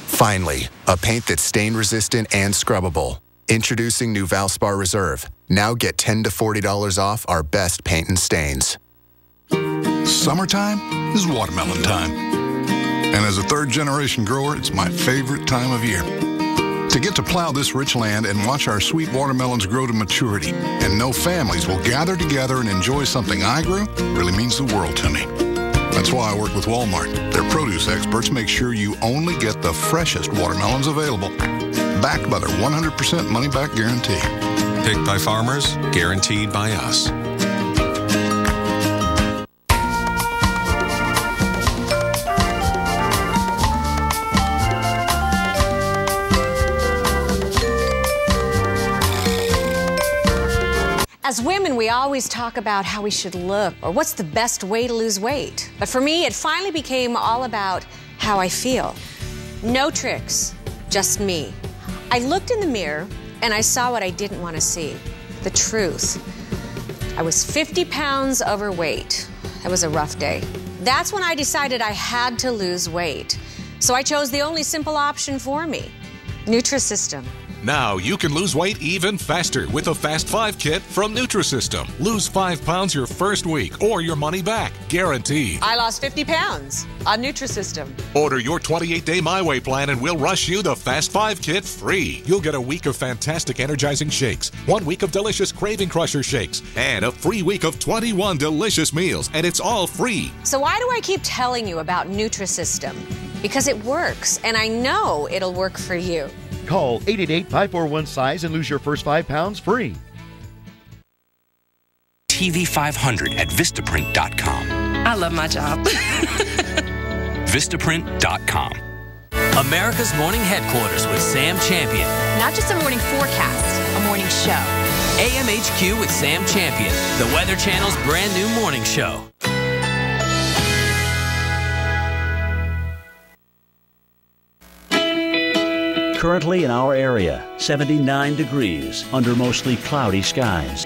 Finally, a paint that's stain-resistant and scrubbable. Introducing new Valspar Reserve. Now get $10 to $40 off our best paint and stains. Summertime is watermelon time. And as a third-generation grower, it's my favorite time of year. To get to plow this rich land and watch our sweet watermelons grow to maturity and know families will gather together and enjoy something I grew really means the world to me. That's why I work with Walmart. Their produce experts make sure you only get the freshest watermelons available, backed by their 100% money-back guarantee. Picked by farmers, guaranteed by us. As women, we always talk about how we should look or what's the best way to lose weight. But for me, it finally became all about how I feel. No tricks, just me. I looked in the mirror and I saw what I didn't want to see, the truth. I was 50 pounds overweight. It was a rough day. That's when I decided I had to lose weight. So I chose the only simple option for me, Nutrisystem. Now you can lose weight even faster with the Fast 5 kit from Nutrisystem. Lose 5 pounds your first week or your money back, guaranteed. I lost 50 pounds on Nutrisystem. Order your 28-day My Way plan and we'll rush you the Fast 5 kit free. You'll get a week of fantastic energizing shakes, 1 week of delicious Craving Crusher shakes, and a free week of 21 delicious meals, and it's all free. So why do I keep telling you about Nutrisystem? Because it works, and I know it'll work for you. Call 888-541-SIZE and lose your first 5 pounds free. TV 500 at Vistaprint.com. I love my job. Vistaprint.com. America's Morning Headquarters with Sam Champion. Not just a morning forecast, a morning show. AMHQ with Sam Champion, the Weather Channel's brand new morning show. Currently in our area, 79 degrees under mostly cloudy skies.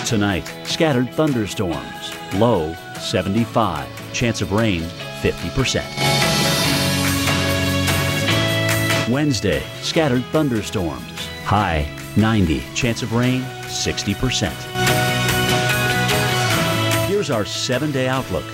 Tonight, scattered thunderstorms, low 75, chance of rain 50%. Wednesday, scattered thunderstorms, high 90, chance of rain 60%. Here's our 7-day outlook.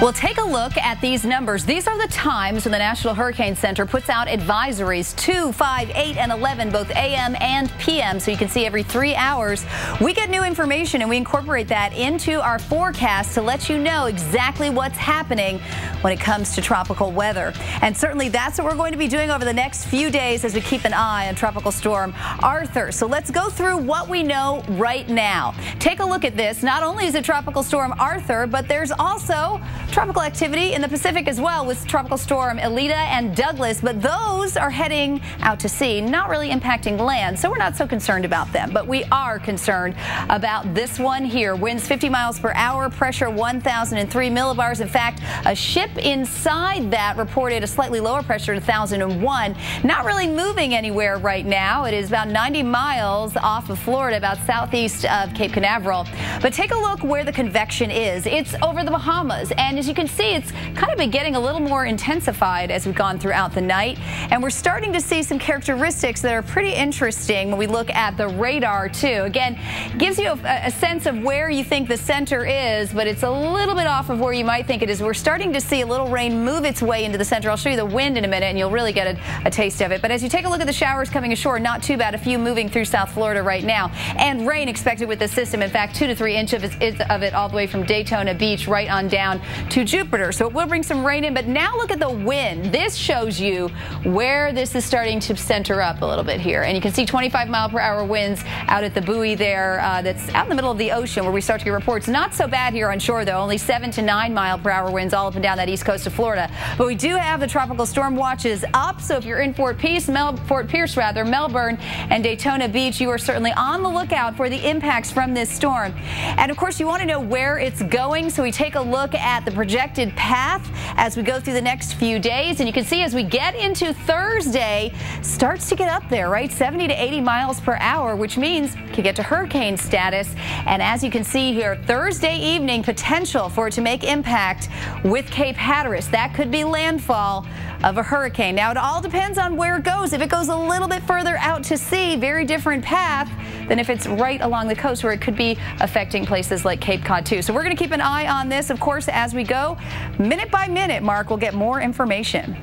We'll take a look at these numbers. These are the times when the National Hurricane Center puts out advisories, 2, 5, 8, and 11, both AM and PM. So you can see every 3 hours. We get new information and we incorporate that into our forecast to let you know exactly what's happening when it comes to tropical weather. And certainly that's what we're going to be doing over the next few days as we keep an eye on Tropical Storm Arthur. So let's go through what we know right now. Take a look at this. Not only is it Tropical Storm Arthur, but there's also tropical activity in the Pacific as well with Tropical Storm Elita and Douglas, but those are heading out to sea, not really impacting land, so we're not so concerned about them. But we are concerned about this one here. Winds 50 miles per hour, pressure 1,003 millibars. In fact, a ship inside that reported a slightly lower pressure, 1,001. Not really moving anywhere right now. It is about 90 miles off of Florida, about southeast of Cape Canaveral. But take a look where the convection is. It's over the Bahamas, and as you can see, it's kind of been getting a little more intensified as we've gone throughout the night. And we're starting to see some characteristics that are pretty interesting when we look at the radar, too. Again, gives you a sense of where you think the center is, but it's a little bit off of where you might think it is. We're starting to see a little rain move its way into the center. I'll show you the wind in a minute, and you'll really get a taste of it. But as you take a look at the showers coming ashore, not too bad. A few moving through South Florida right now. And rain expected with this system. In fact, 2 to 3 inches of it all the way from Daytona Beach right on down to Jupiter. So it will bring some rain in. But now look at the wind. This shows you where this is starting to center up a little bit here. And you can see 25-mile-per-hour winds out at the buoy there. That's out in the middle of the ocean where we start to get reports. Not so bad here on shore, though. Only 7 to 9-mile-per-hour winds all up and down that east coast of Florida. But we do have the tropical storm watches up. So if you're in Fort Pierce, Melbourne, and Daytona Beach, you are certainly on the lookout for the impacts from this storm. And of course, you want to know where it's going. So we take a look at the projected path as we go through the next few days. And you can see as we get into Thursday, starts to get up there, right? 70 to 80 miles per hour, which means it could get to hurricane status. And as you can see here, Thursday evening, potential for it to make impact with Cape Hatteras. That could be landfall of a hurricane. Now, it all depends on where it goes. If it goes a little bit further out to sea, very different path than if it's right along the coast where it could be affecting places like Cape Cod, too. So we're going to keep an eye on this, of course, as we go. Minute by minute, Mark, we'll get more information.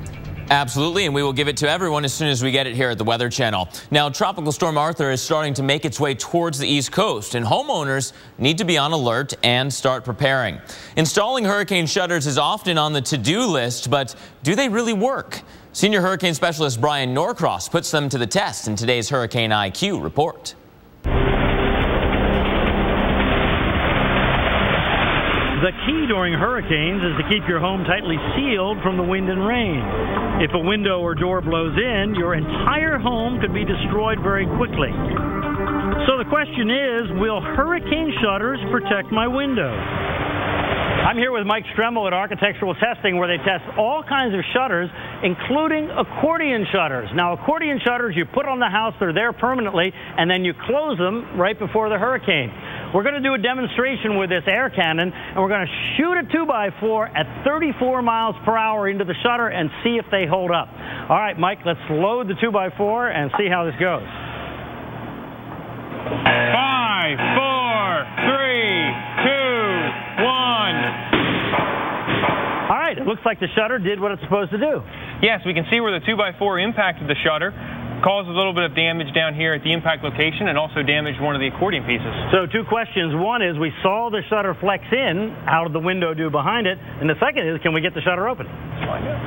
Absolutely, and we will give it to everyone as soon as we get it here at the Weather Channel. Now, Tropical Storm Arthur is starting to make its way towards the East Coast, and homeowners need to be on alert and start preparing. Installing hurricane shutters is often on the to-do list, but do they really work? Senior hurricane specialist Brian Norcross puts them to the test in today's Hurricane IQ report. The key during hurricanes is to keep your home tightly sealed from the wind and rain. If a window or door blows in, your entire home could be destroyed very quickly. So the question is, will hurricane shutters protect my window? I'm here with Mike Stremmel at Architectural Testing, where they test all kinds of shutters, including accordion shutters. Now, accordion shutters you put on the house, they're there permanently, and then you close them right before the hurricane. We're going to do a demonstration with this air cannon, and we're going to shoot a 2x4 at 34 miles per hour into the shutter and see if they hold up. All right, Mike, let's load the 2x4 and see how this goes. 5, 4, 3, 2, 1. All right, it looks like the shutter did what it's supposed to do. Yes, we can see where the 2x4 impacted the shutter, caused a little bit of damage down here at the impact location, and also damaged one of the accordion pieces. So 2 questions. One is, we saw the shutter flex in. How did the window do behind it? And the second is, can we get the shutter open? Let's find out.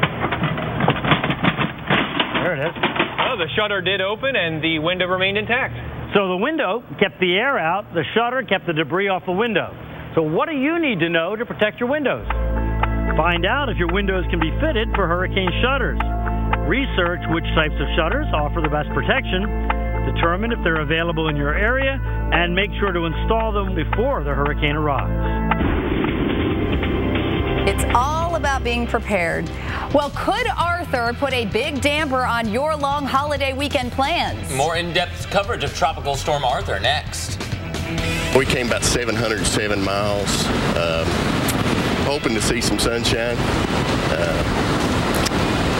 There it is. Oh, the shutter did open and the window remained intact. So the window kept the air out, the shutter kept the debris off the window. So what do you need to know to protect your windows? Find out if your windows can be fitted for hurricane shutters. Research which types of shutters offer the best protection, determine if they're available in your area, and make sure to install them before the hurricane arrives. It's all about being prepared. Well, could Arthur put a big damper on your long holiday weekend plans? More in-depth coverage of Tropical Storm Arthur next. We came about 707 miles, hoping to see some sunshine.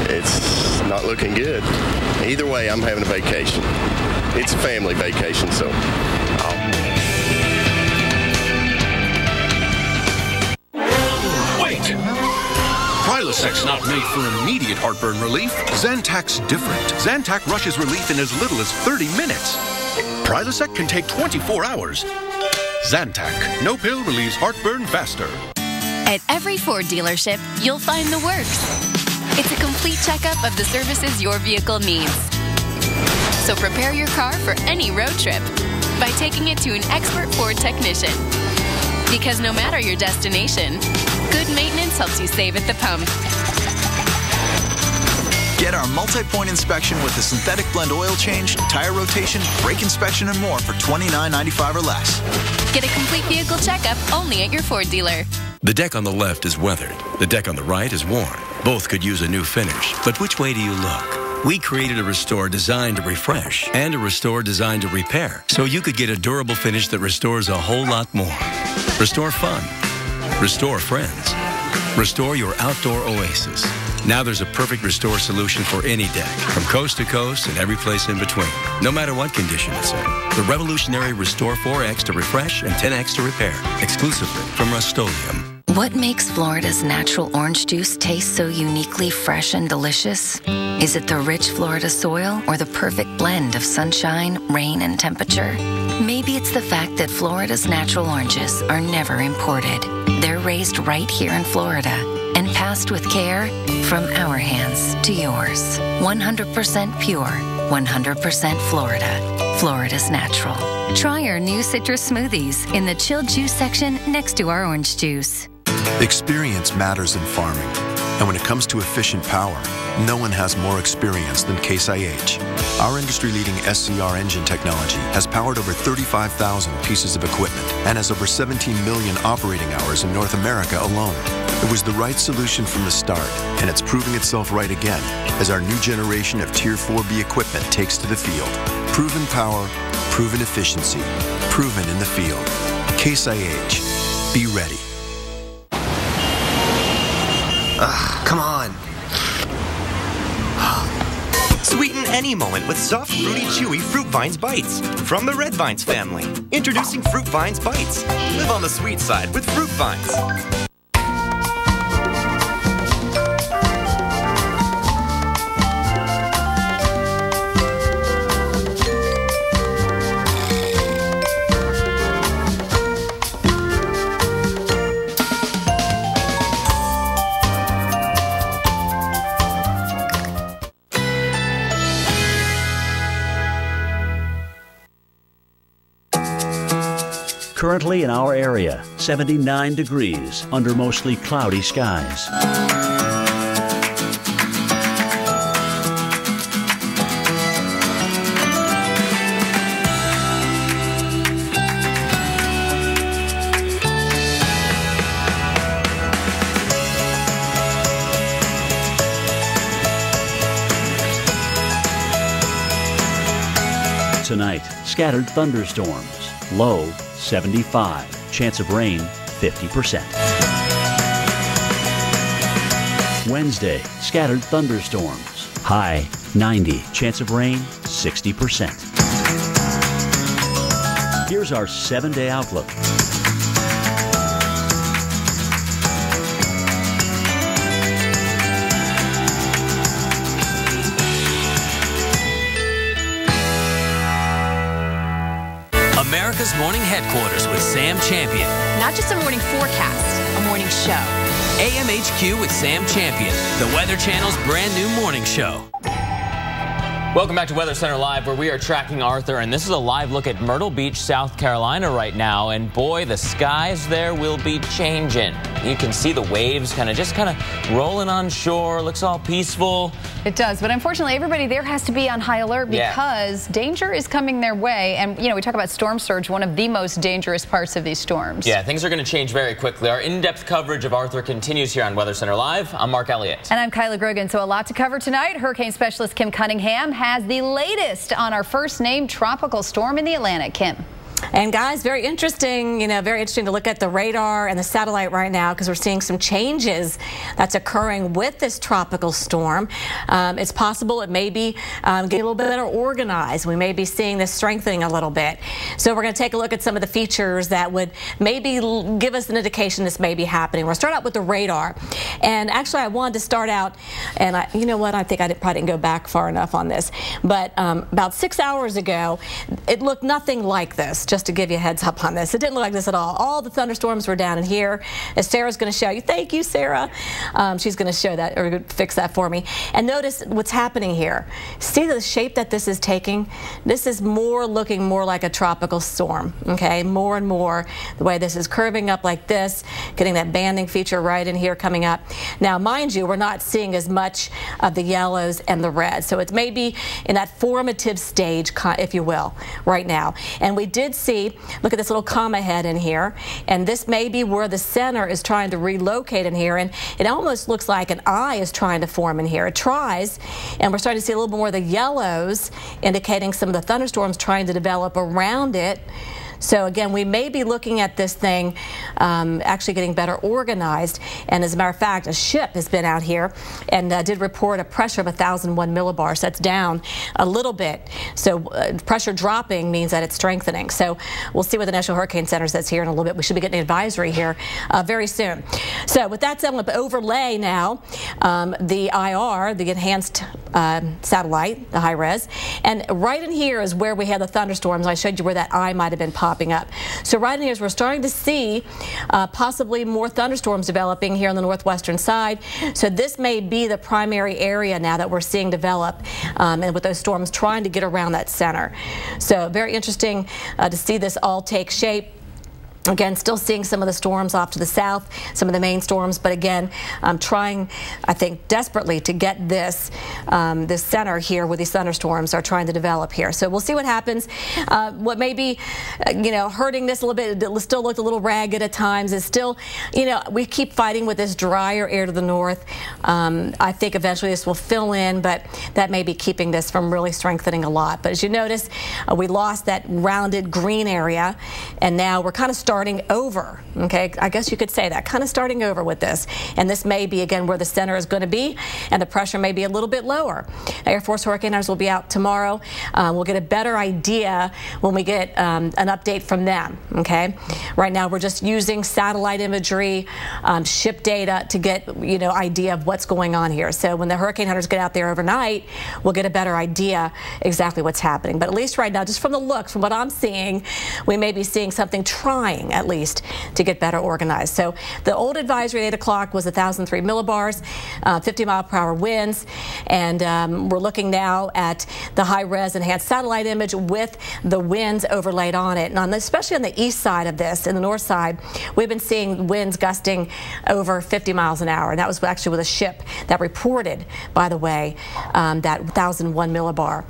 It's not looking good. Either way, I'm having a vacation. It's a family vacation, so Wait! Prilosec's not made for immediate heartburn relief. Zantac's different. Zantac rushes relief in as little as 30 minutes. Prilosec can take 24 hours. Zantac, no pill relieves heartburn faster. At every Ford dealership, you'll find the works. It's a complete checkup of the services your vehicle needs. So prepare your car for any road trip by taking it to an expert Ford technician. Because no matter your destination, good maintenance helps you save at the pump. Get our multi-point inspection with a synthetic blend oil change, tire rotation, brake inspection, and more for $29.95 or less. Get a complete vehicle checkup only at your Ford dealer. The deck on the left is weathered. The deck on the right is worn. Both could use a new finish. But which way do you look? We created a Restore designed to refresh and a Restore designed to repair, so you could get a durable finish that restores a whole lot more. Restore fun. Restore friends. Restore your outdoor oasis. Now there's a perfect Restore solution for any deck, from coast to coast and every place in between, no matter what condition it's in. The revolutionary Restore 4X to refresh and 10X to repair, exclusively from Rust-Oleum. What makes Florida's natural orange juice taste so uniquely fresh and delicious? Is it the rich Florida soil or the perfect blend of sunshine, rain, and temperature? Maybe it's the fact that Florida's natural oranges are never imported. They're raised right here in Florida and passed with care from our hands to yours. 100% pure, 100% Florida. Florida's natural. Try our new citrus smoothies in the chilled juice section next to our orange juice. Experience matters in farming, and when it comes to efficient power, no one has more experience than Case IH. Our industry-leading SCR engine technology has powered over 35,000 pieces of equipment and has over 17 million operating hours in North America alone. It was the right solution from the start, and it's proving itself right again as our new generation of Tier 4B equipment takes to the field. Proven power, proven efficiency, proven in the field. Case IH. Be ready. Come on. Sweeten any moment with soft, fruity, chewy Fruit Vines Bites from the Red Vines family. Introducing Fruit Vines Bites. Live on the sweet side with Fruit Vines. Currently in our area, 79 degrees under mostly cloudy skies. Tonight, scattered thunderstorms. Low 75. Chance of rain 50%. Wednesday, scattered thunderstorms. High 90. Chance of rain 60%. Here's our 7-day outlook. America's Morning Headquarters with Sam Champion. Not just a morning forecast, a morning show. AMHQ with Sam Champion, the Weather Channel's brand new morning show. Welcome back to Weather Center Live, where we are tracking Arthur, and this is a live look at Myrtle Beach, South Carolina right now, and boy, the skies there will be changing. You can see the waves kind of rolling on shore. Looks all peaceful. It does, but unfortunately, everybody there has to be on high alert because danger is coming their way. And, you know, we talk about storm surge, one of the most dangerous parts of these storms. Yeah, things are going to change very quickly. Our in-depth coverage of Arthur continues here on Weather Center Live. I'm Mark Elliott. And I'm Kyla Grogan. So a lot to cover tonight. Hurricane specialist Kim Cunningham has the latest on our first named tropical storm in the Atlantic. Kim. And guys, very interesting, very interesting to look at the radar and the satellite right now because we're seeing some changes that's occurring with this tropical storm. It's possible it may be getting a little bit better organized. We may be seeing this strengthening a little bit. So we're going to take a look at some of the features that would maybe give us an indication this may be happening. We'll start out with the radar. And actually, I wanted to start out, and you know what, I think I probably didn't go back far enough on this, but about 6 hours ago, it looked nothing like this. Just to give you a heads up on this. It didn't look like this at all. All the thunderstorms were down in here, as Sarah's going to show you. Thank you, Sarah. She's going to show that or fix that for me. And notice what's happening here. See the shape that this is taking? This is looking more like a tropical storm, okay? More and more the way this is curving up like this, getting that banding feature right in here coming up. Now, mind you, we're not seeing as much of the yellows and the reds. So it's maybe in that formative stage, if you will, right now. And we did see, look at this little comma head in here, and this may be where the center is trying to relocate in here, and it almost looks like an eye is trying to form in here. It tries, and we're starting to see a little more of the yellows, indicating some of the thunderstorms trying to develop around it. So again, we may be looking at this thing actually getting better organized. And as a matter of fact, a ship has been out here and did report a pressure of 1,001 millibars. That's down a little bit. So pressure dropping means that it's strengthening. So we'll see what the National Hurricane Center says here in a little bit. We should be getting an advisory here very soon. So with that said, I'm going to overlay now the IR, the enhanced satellite, the high res. And right in here is where we had the thunderstorms. I showed you where that eye might have been popping up. So right in here is we're starting to see possibly more thunderstorms developing here on the northwestern side. So this may be the primary area now that we're seeing develop, and with those storms trying to get around that center. So very interesting to see this all take shape. Again, still seeing some of the storms off to the south, some of the main storms, but again, trying, I think, desperately to get this this center here where these thunderstorms are trying to develop here. So we'll see what happens. What may be, hurting this a little bit, it still looked a little ragged at times, is still, we keep fighting with this drier air to the north. I think eventually this will fill in, but that may be keeping this from really strengthening a lot. But as you notice, we lost that rounded green area, and now we're kind of starting over. Okay, I guess you could say that, kind of starting over with this. And this may be, again, where the center is going to be, and the pressure may be a little bit lower. Air Force Hurricane Hunters will be out tomorrow. We'll get a better idea when we get an update from them. Okay, right now we're just using satellite imagery, ship data to get, idea of what's going on here. So when the Hurricane Hunters get out there overnight, we'll get a better idea exactly what's happening. But at least right now, just from the looks, from what I'm seeing, we may be seeing something trying at least to get better organized. So the old advisory at 8 o'clock was 1,003 millibars, 50-mile-per-hour winds, and we're looking now at the high-res enhanced satellite image with the winds overlaid on it. And especially on the east side of this, in the north side, we've been seeing winds gusting over 50 miles an hour. And that was actually with a ship that reported, by the way, that 1,001 millibar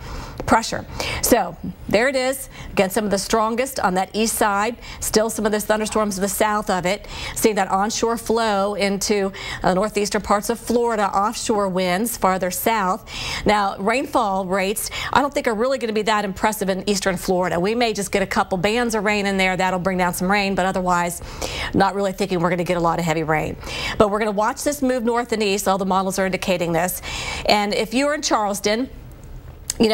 pressure. So there it is. Again, some of the strongest on that east side. Still some of those thunderstorms to the south of it. Seeing that onshore flow into northeastern parts of Florida, offshore winds farther south. Now, rainfall rates, I don't think are really going to be that impressive in eastern Florida. We may just get a couple bands of rain in there. That'll bring down some rain, but otherwise, not really thinking we're going to get a lot of heavy rain. But we're going to watch this move north and east. All the models are indicating this. And if you're in Charleston,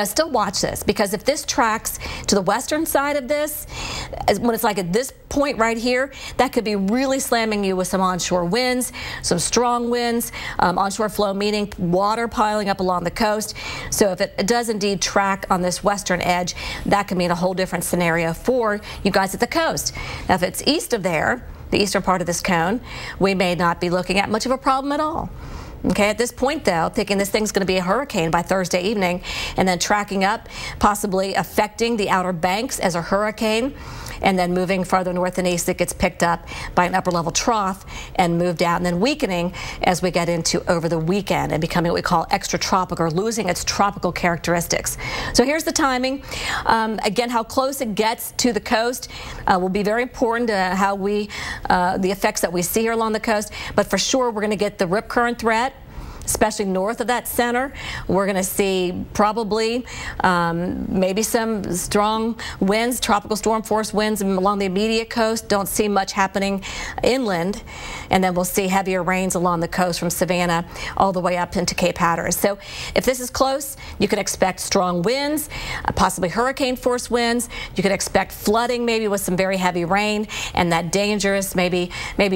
still watch this, because if this tracks to the western side of this, when it's like at this point right here, that could be really slamming you with some onshore winds, some strong winds, onshore flow meaning water piling up along the coast. So if it does indeed track on this western edge, that could mean a whole different scenario for you guys at the coast. Now, if it's east of there, the eastern part of this cone, we may not be looking at much of a problem at all. Okay, at this point, though, thinking this thing's going to be a hurricane by Thursday evening, and then tracking up, possibly affecting the Outer Banks as a hurricane, and then moving farther north and east, it gets picked up by an upper-level trough and moved out, and then weakening as we get into over the weekend and becoming what we call extratropical, or losing its tropical characteristics. So here's the timing. Again, how close it gets to the coast will be very important to how we, the effects that we see here along the coast. But for sure, we're going to get the rip current threat, especially north of that center. We're going to see probably maybe some strong winds, tropical storm force winds along the immediate coast. Don't see much happening inland. And then we'll see heavier rains along the coast from Savannah all the way up into Cape Hatteras. So if this is close, you can expect strong winds, possibly hurricane force winds. You can expect flooding, maybe with some very heavy rain, and that dangerous, maybe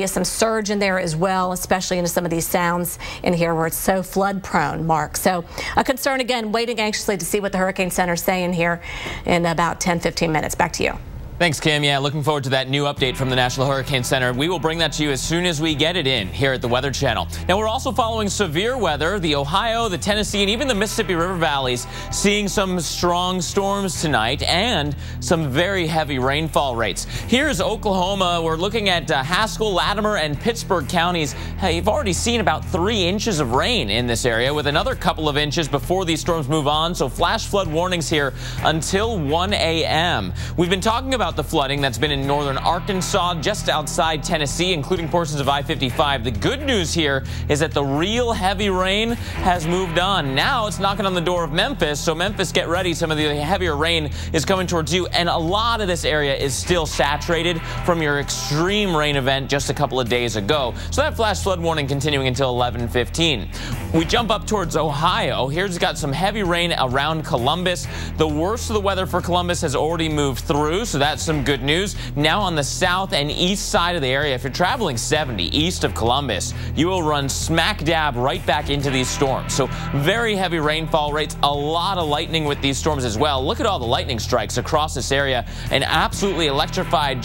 some surge in there as well, especially into some of these sounds in here where it's so flood prone, Mark. So a concern, again, waiting anxiously to see what the Hurricane Center is saying here in about 10-15 minutes. Back to you. Thanks, Kim. Yeah, looking forward to that new update from the National Hurricane Center. We will bring that to you as soon as we get it in here at the Weather Channel. Now, we're also following severe weather. The Ohio, the Tennessee, and even the Mississippi River valleys seeing some strong storms tonight and some very heavy rainfall rates. Here's Oklahoma. We're looking at Haskell, Latimer, and Pittsburgh counties. Hey, you've already seen about 3 inches of rain in this area, with another couple of inches before these storms move on. So flash flood warnings here until 1 a.m. We've been talking about about the flooding that's been in northern Arkansas, just outside Tennessee, including portions of I-55. The good news here is that the real heavy rain has moved on. Now it's knocking on the door of Memphis, so Memphis, get ready. Some of the heavier rain is coming towards you, and a lot of this area is still saturated from your extreme rain event just a couple of days ago. So that flash flood warning continuing until 11:15. We jump up towards Ohio. Here's got some heavy rain around Columbus. The worst of the weather for Columbus has already moved through, so that's some good news. Now on the south and east side of the area, if you're traveling 70 east of Columbus, you will run smack dab right back into these storms. So very heavy rainfall rates, a lot of lightning with these storms as well. Look at all the lightning strikes across this area. An absolutely electrified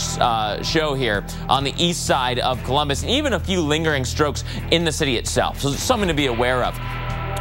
show here on the east side of Columbus, and even a few lingering strokes in the city itself. So it's something to be aware of.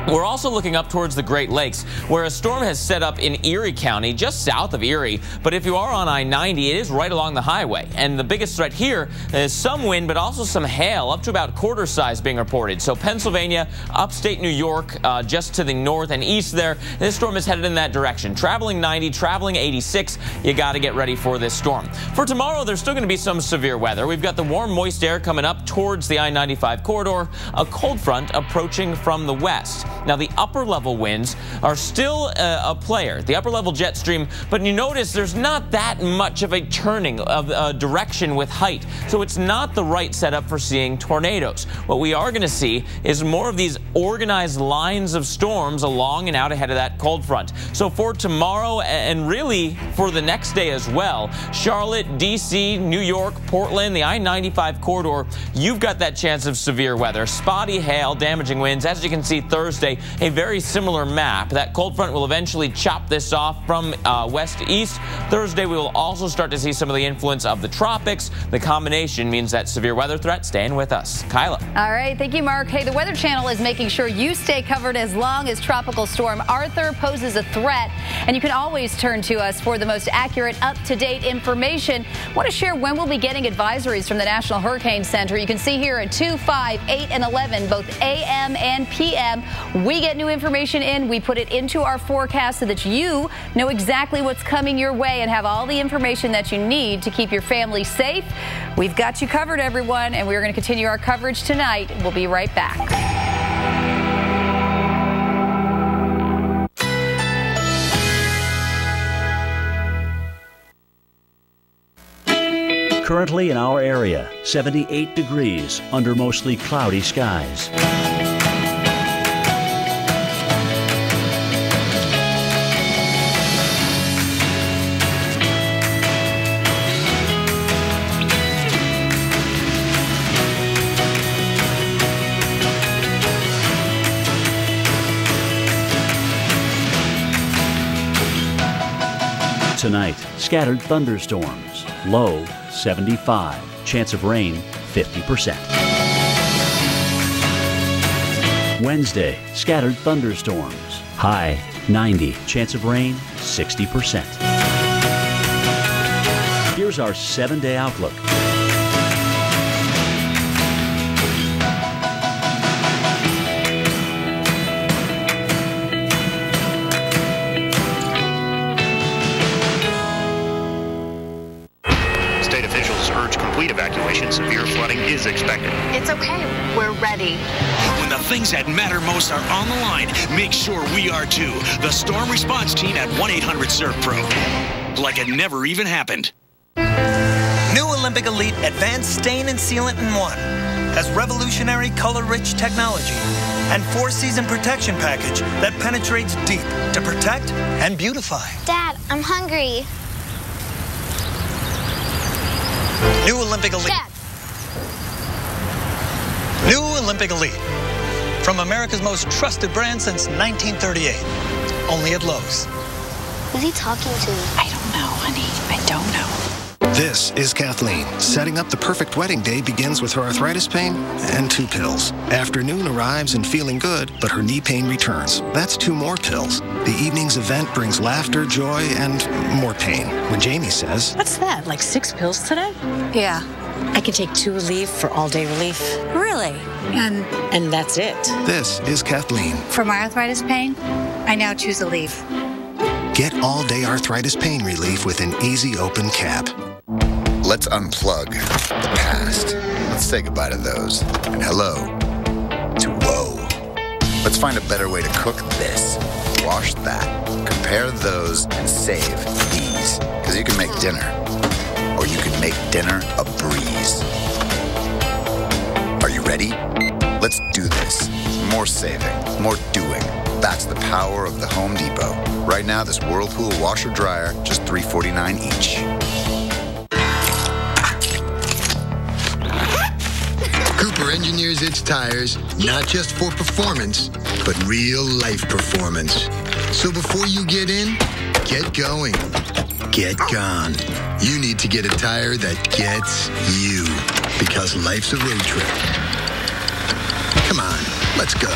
We're also looking up towards the Great Lakes, where a storm has set up in Erie County, just south of Erie. But if you are on I-90, it is right along the highway. And the biggest threat here is some wind, but also some hail, up to about quarter size being reported. So Pennsylvania, upstate New York, just to the north and east there, this storm is headed in that direction. Traveling 90, traveling 86, you got to get ready for this storm. For tomorrow, there's still going to be some severe weather. We've got the warm, moist air coming up towards the I-95 corridor, a cold front approaching from the west. Now, the upper level winds are still a player, the upper level jet stream, but you notice there's not that much of a turning of direction with height. So it's not the right setup for seeing tornadoes. What we are going to see is more of these organized lines of storms along and out ahead of that cold front. So for tomorrow and really for the next day as well, Charlotte, D.C., New York, Portland, the I-95 corridor, you've got that chance of severe weather. Spotty hail, damaging winds. As you can see Thursday, a very similar map. That cold front will eventually chop this off from west to east. Thursday, we will also start to see some of the influence of the tropics. The combination means that severe weather threat staying with us. Kyla. All right. Thank you, Mark. Hey, the Weather Channel is making sure you stay covered as long as Tropical Storm Arthur poses a threat. And you can always turn to us for the most accurate, up-to-date information. I want to share when we'll be getting advisories from the National Hurricane Center. You can see here at 2, 5, 8, and 11, both AM and PM. We get new information in, we put it into our forecast so that you know exactly what's coming your way and have all the information that you need to keep your family safe. We've got you covered, everyone, and we're going to continue our coverage tonight. We'll be right back. Currently in our area, 78 degrees under mostly cloudy skies. Tonight, scattered thunderstorms, low 75, chance of rain 50%. Wednesday, scattered thunderstorms, high 90, chance of rain 60%. Here's our 7-day outlook. Evacuation, severe flooding is expected. It's okay. We're ready. When the things that matter most are on the line, make sure we are too. The storm response team at 1-800-SERVPRO. Like it never even happened. New Olympic Elite Advanced Stain and Sealant in 1 has revolutionary color-rich technology and 4-season protection package that penetrates deep to protect and beautify. Dad, I'm hungry. New Olympic Elite. Dad. New Olympic Elite. From America's most trusted brand since 1938. Only at Lowe's. Who's he talking to? I don't know, honey. I don't know. This is Kathleen. Setting up the perfect wedding day begins with her arthritis pain and 2 pills. Afternoon arrives and feeling good, but her knee pain returns. That's 2 more pills. The evening's event brings laughter, joy, and more pain. When Jamie says, "What's that, like 6 pills today?" Yeah. I can take 2 Aleve for all-day relief. Really? And that's it. This is Kathleen. For my arthritis pain, I now choose Aleve. Get all-day arthritis pain relief with an easy open cap. Let's unplug the past. Let's say goodbye to those. And hello to whoa. Let's find a better way to cook this. Wash that. Compare those and save these. Because you can make dinner. Or you can make dinner a breeze. Are you ready? Let's do this. More saving, more doing. That's the power of the Home Depot. Right now, this Whirlpool washer dryer, just $3.49 each. Cooper engineers its tires not just for performance, but real life performance. So before you get in, get going. Get gone. You need to get a tire that gets you, because life's a road trip. Come on, let's go.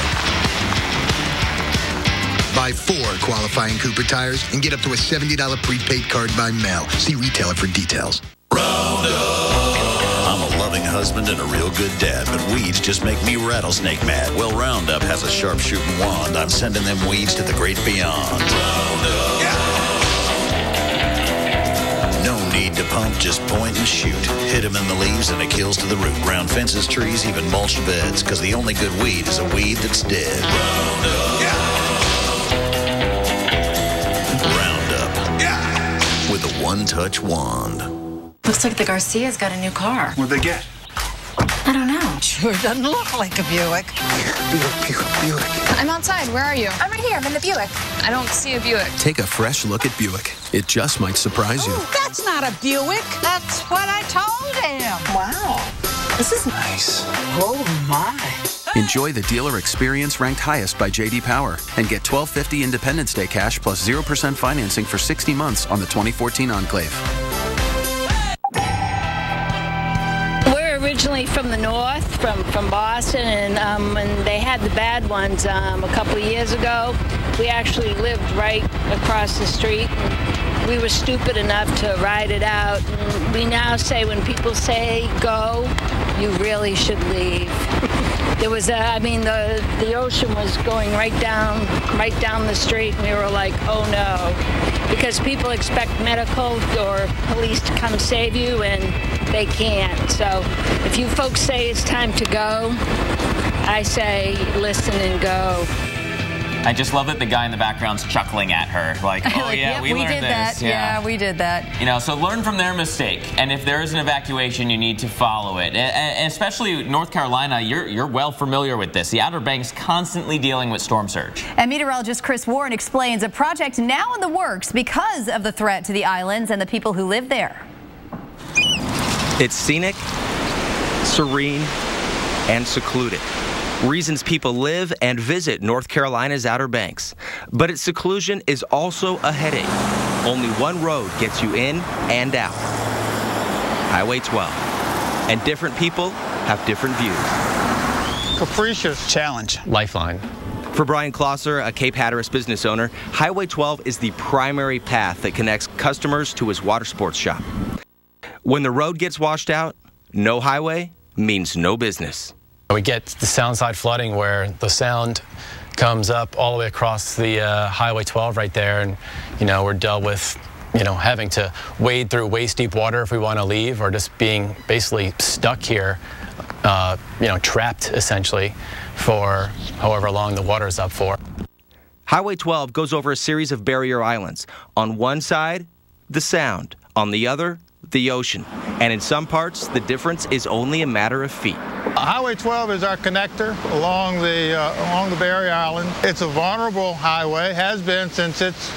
Buy 4 qualifying Cooper tires and get up to a $70 prepaid card by mail. See retailer for details. I'm a loving husband and a real good dad, but weeds just make me rattlesnake mad. Well, Roundup has a sharpshooting wand. I'm sending them weeds to the great beyond. Roundup. No need to pump, just point and shoot. Hit them in the leaves and it kills to the root. Round fences, trees, even mulched beds, because the only good weed is a weed that's dead. Roundup. With a one-touch wand. Looks like the Garcias got a new car. What'd they get? I don't know. Sure doesn't look like a Buick. Buick. I'm outside. Where are you? I'm right here. I'm in the Buick. I don't see a Buick. Take a fresh look at Buick. It just might surprise you. Ooh, that's not a Buick. That's what I told him. Wow. This is nice. Oh, my. Enjoy the dealer experience ranked highest by J.D. Power and get $1,250 Independence Day cash plus 0% financing for 60 months on the 2014 Enclave. We're originally from the north, from Boston, and when they had the bad ones a couple of years ago, we actually lived right across the street. And we were stupid enough to ride it out. And we now say when people say go, you really should leave. There was the ocean was going right down the street, and we were like, oh no, because people expect medical or police to come save you, and they can't. So if you folks say it's time to go, I say listen and go. I just love that the guy in the background's chuckling at her, like, oh yeah, we learned did this. That. Yeah, we did that. You know, so learn from their mistake, and if there is an evacuation, you need to follow it. And especially North Carolina, you're well familiar with this. The Outer Banks constantly dealing with storm surge. And meteorologist Chris Warren explains a project now in the works because of the threat to the islands and the people who live there. It's scenic, serene, and secluded. Reasons people live and visit North Carolina's Outer Banks. But its seclusion is also a headache. Only one road gets you in and out. Highway 12. And different people have different views. Capricious. Challenge. Lifeline. For Brian Klosser, a Cape Hatteras business owner, Highway 12 is the primary path that connects customers to his water sports shop. When the road gets washed out, no highway means no business. We get the sound side flooding where the sound comes up all the way across the Highway 12 right there, and we're dealt with having to wade through waist deep water if we want to leave, or just being basically stuck here, trapped essentially for however long the water's up for. Highway 12 goes over a series of barrier islands. On one side, the sound. On the other, the ocean. And in some parts, the difference is only a matter of feet. Highway 12 is our connector along the barrier island. It's a vulnerable highway, has been since its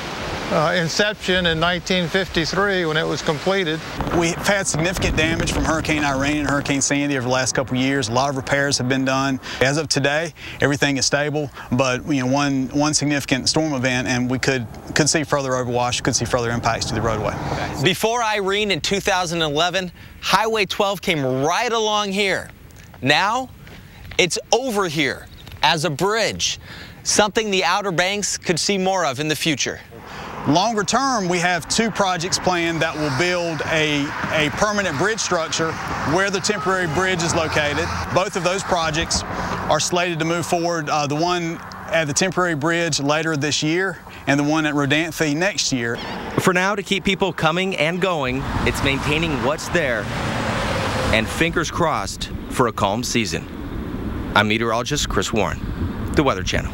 inception in 1953 when it was completed. We've had significant damage from Hurricane Irene and Hurricane Sandy over the last couple of years. A lot of repairs have been done. As of today, everything is stable, but one significant storm event, and we could see further overwash, could see further impacts to the roadway. Before Irene in 2011, Highway 12 came right along here. Now, it's over here as a bridge, something the Outer Banks could see more of in the future. Longer term, we have 2 projects planned that will build a permanent bridge structure where the temporary bridge is located. Both of those projects are slated to move forward. The one at the temporary bridge later this year, and the one at Rodanthe next year. For now, to keep people coming and going, it's maintaining what's there and fingers crossed for a calm season. I'm meteorologist Chris Warren, the Weather Channel.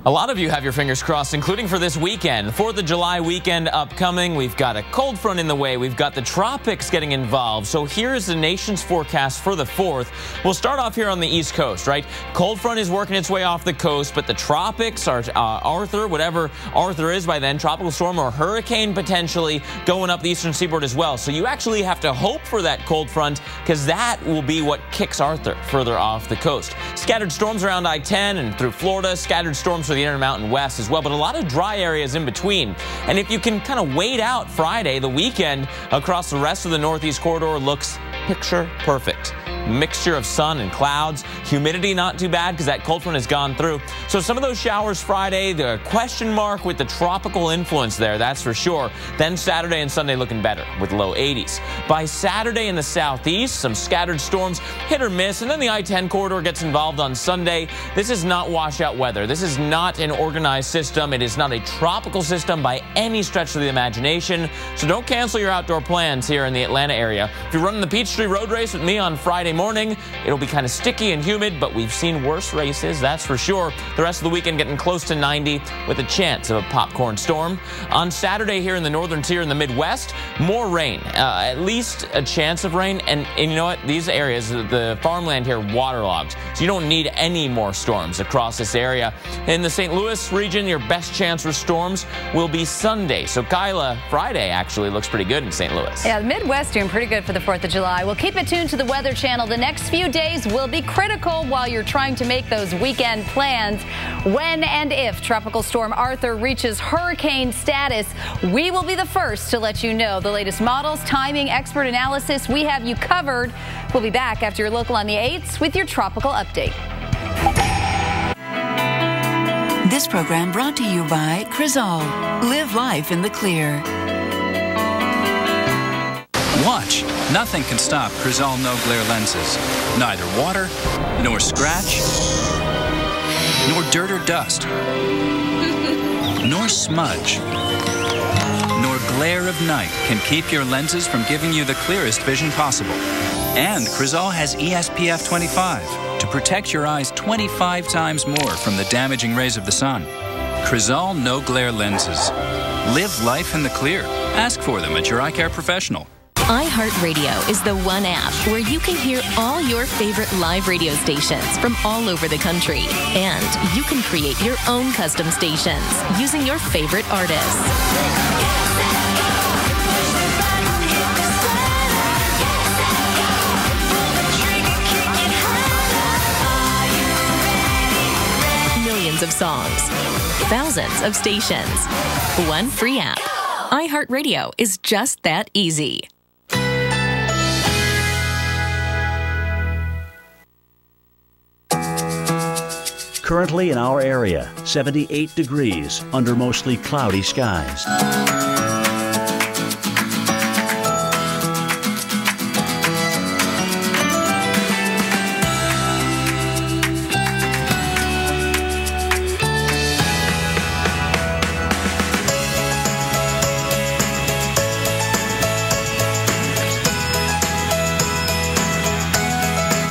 A lot of you have your fingers crossed, including for this weekend. 4th of July weekend upcoming. We've got a cold front in the way. We've got the tropics getting involved. So here's the nation's forecast for the 4th. We'll start off here on the East Coast, right? Cold front is working its way off the coast, but the tropics are Arthur, whatever Arthur is by then, tropical storm or hurricane potentially going up the eastern seaboard as well. So you actually have to hope for that cold front because that will be what kicks Arthur further off the coast. Scattered storms around I-10 and through Florida, scattered storms for the Intermountain West as well, but a lot of dry areas in between. And if you can kind of wait out Friday, the weekend across the rest of the Northeast corridor looks picture perfect. Mixture of sun and clouds, humidity not too bad because that cold front has gone through. So some of those showers Friday, the question mark with the tropical influence there, that's for sure. Then Saturday and Sunday looking better with low 80s. By Saturday in the southeast, some scattered storms, hit or miss, and then the I-10 corridor gets involved on Sunday. This is not washout weather. This is not an organized system. It is not a tropical system by any stretch of the imagination. So don't cancel your outdoor plans here in the Atlanta area. If you're running the Peachtree Road Race with me on Friday morning, it'll be kind of sticky and humid, but we've seen worse races, that's for sure. The rest of the weekend getting close to 90 with a chance of a popcorn storm. On Saturday here in the northern tier in the Midwest, more rain, at least a chance of rain. And you know what? These areas, the farmland here, waterlogged. So you don't need any more storms across this area. In the St. Louis region, your best chance for storms will be Sunday. So Kyla, Friday actually looks pretty good in St. Louis. Yeah, the Midwest doing pretty good for the 4th of July. We'll keep it tuned to the Weather Channel. The next few days will be critical while you're trying to make those weekend plans. When and if Tropical Storm Arthur reaches hurricane status, we will be the first to let you know. The latest models, timing, expert analysis, we have you covered. We'll be back after your local on the 8s with your tropical update. This program brought to you by Crizal. Live life in the clear. Watch. Nothing can stop Crizal No Glare lenses. Neither water, nor scratch, nor dirt or dust, nor smudge, nor glare of night can keep your lenses from giving you the clearest vision possible. And Crizal has ESPF 25 to protect your eyes 25 times more from the damaging rays of the sun. Crizal No Glare lenses. Live life in the clear. Ask for them at your eye care professional. iHeartRadio is the one app where you can hear all your favorite live radio stations from all over the country. And you can create your own custom stations using your favorite artists. Millions of songs, thousands of stations, one free app. iHeartRadio is just that easy. Currently in our area, 78 degrees under mostly cloudy skies.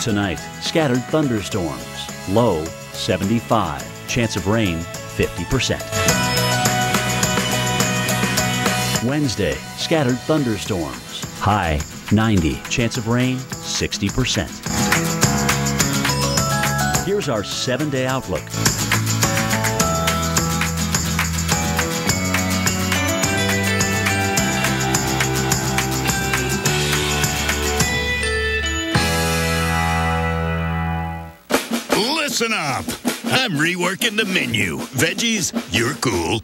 Tonight, scattered thunderstorms, low 75, chance of rain 50%. Wednesday, scattered thunderstorms, high 90, chance of rain 60%. Here's our 7-day outlook. Listen up. I'm reworking the menu. Veggies, you're cool.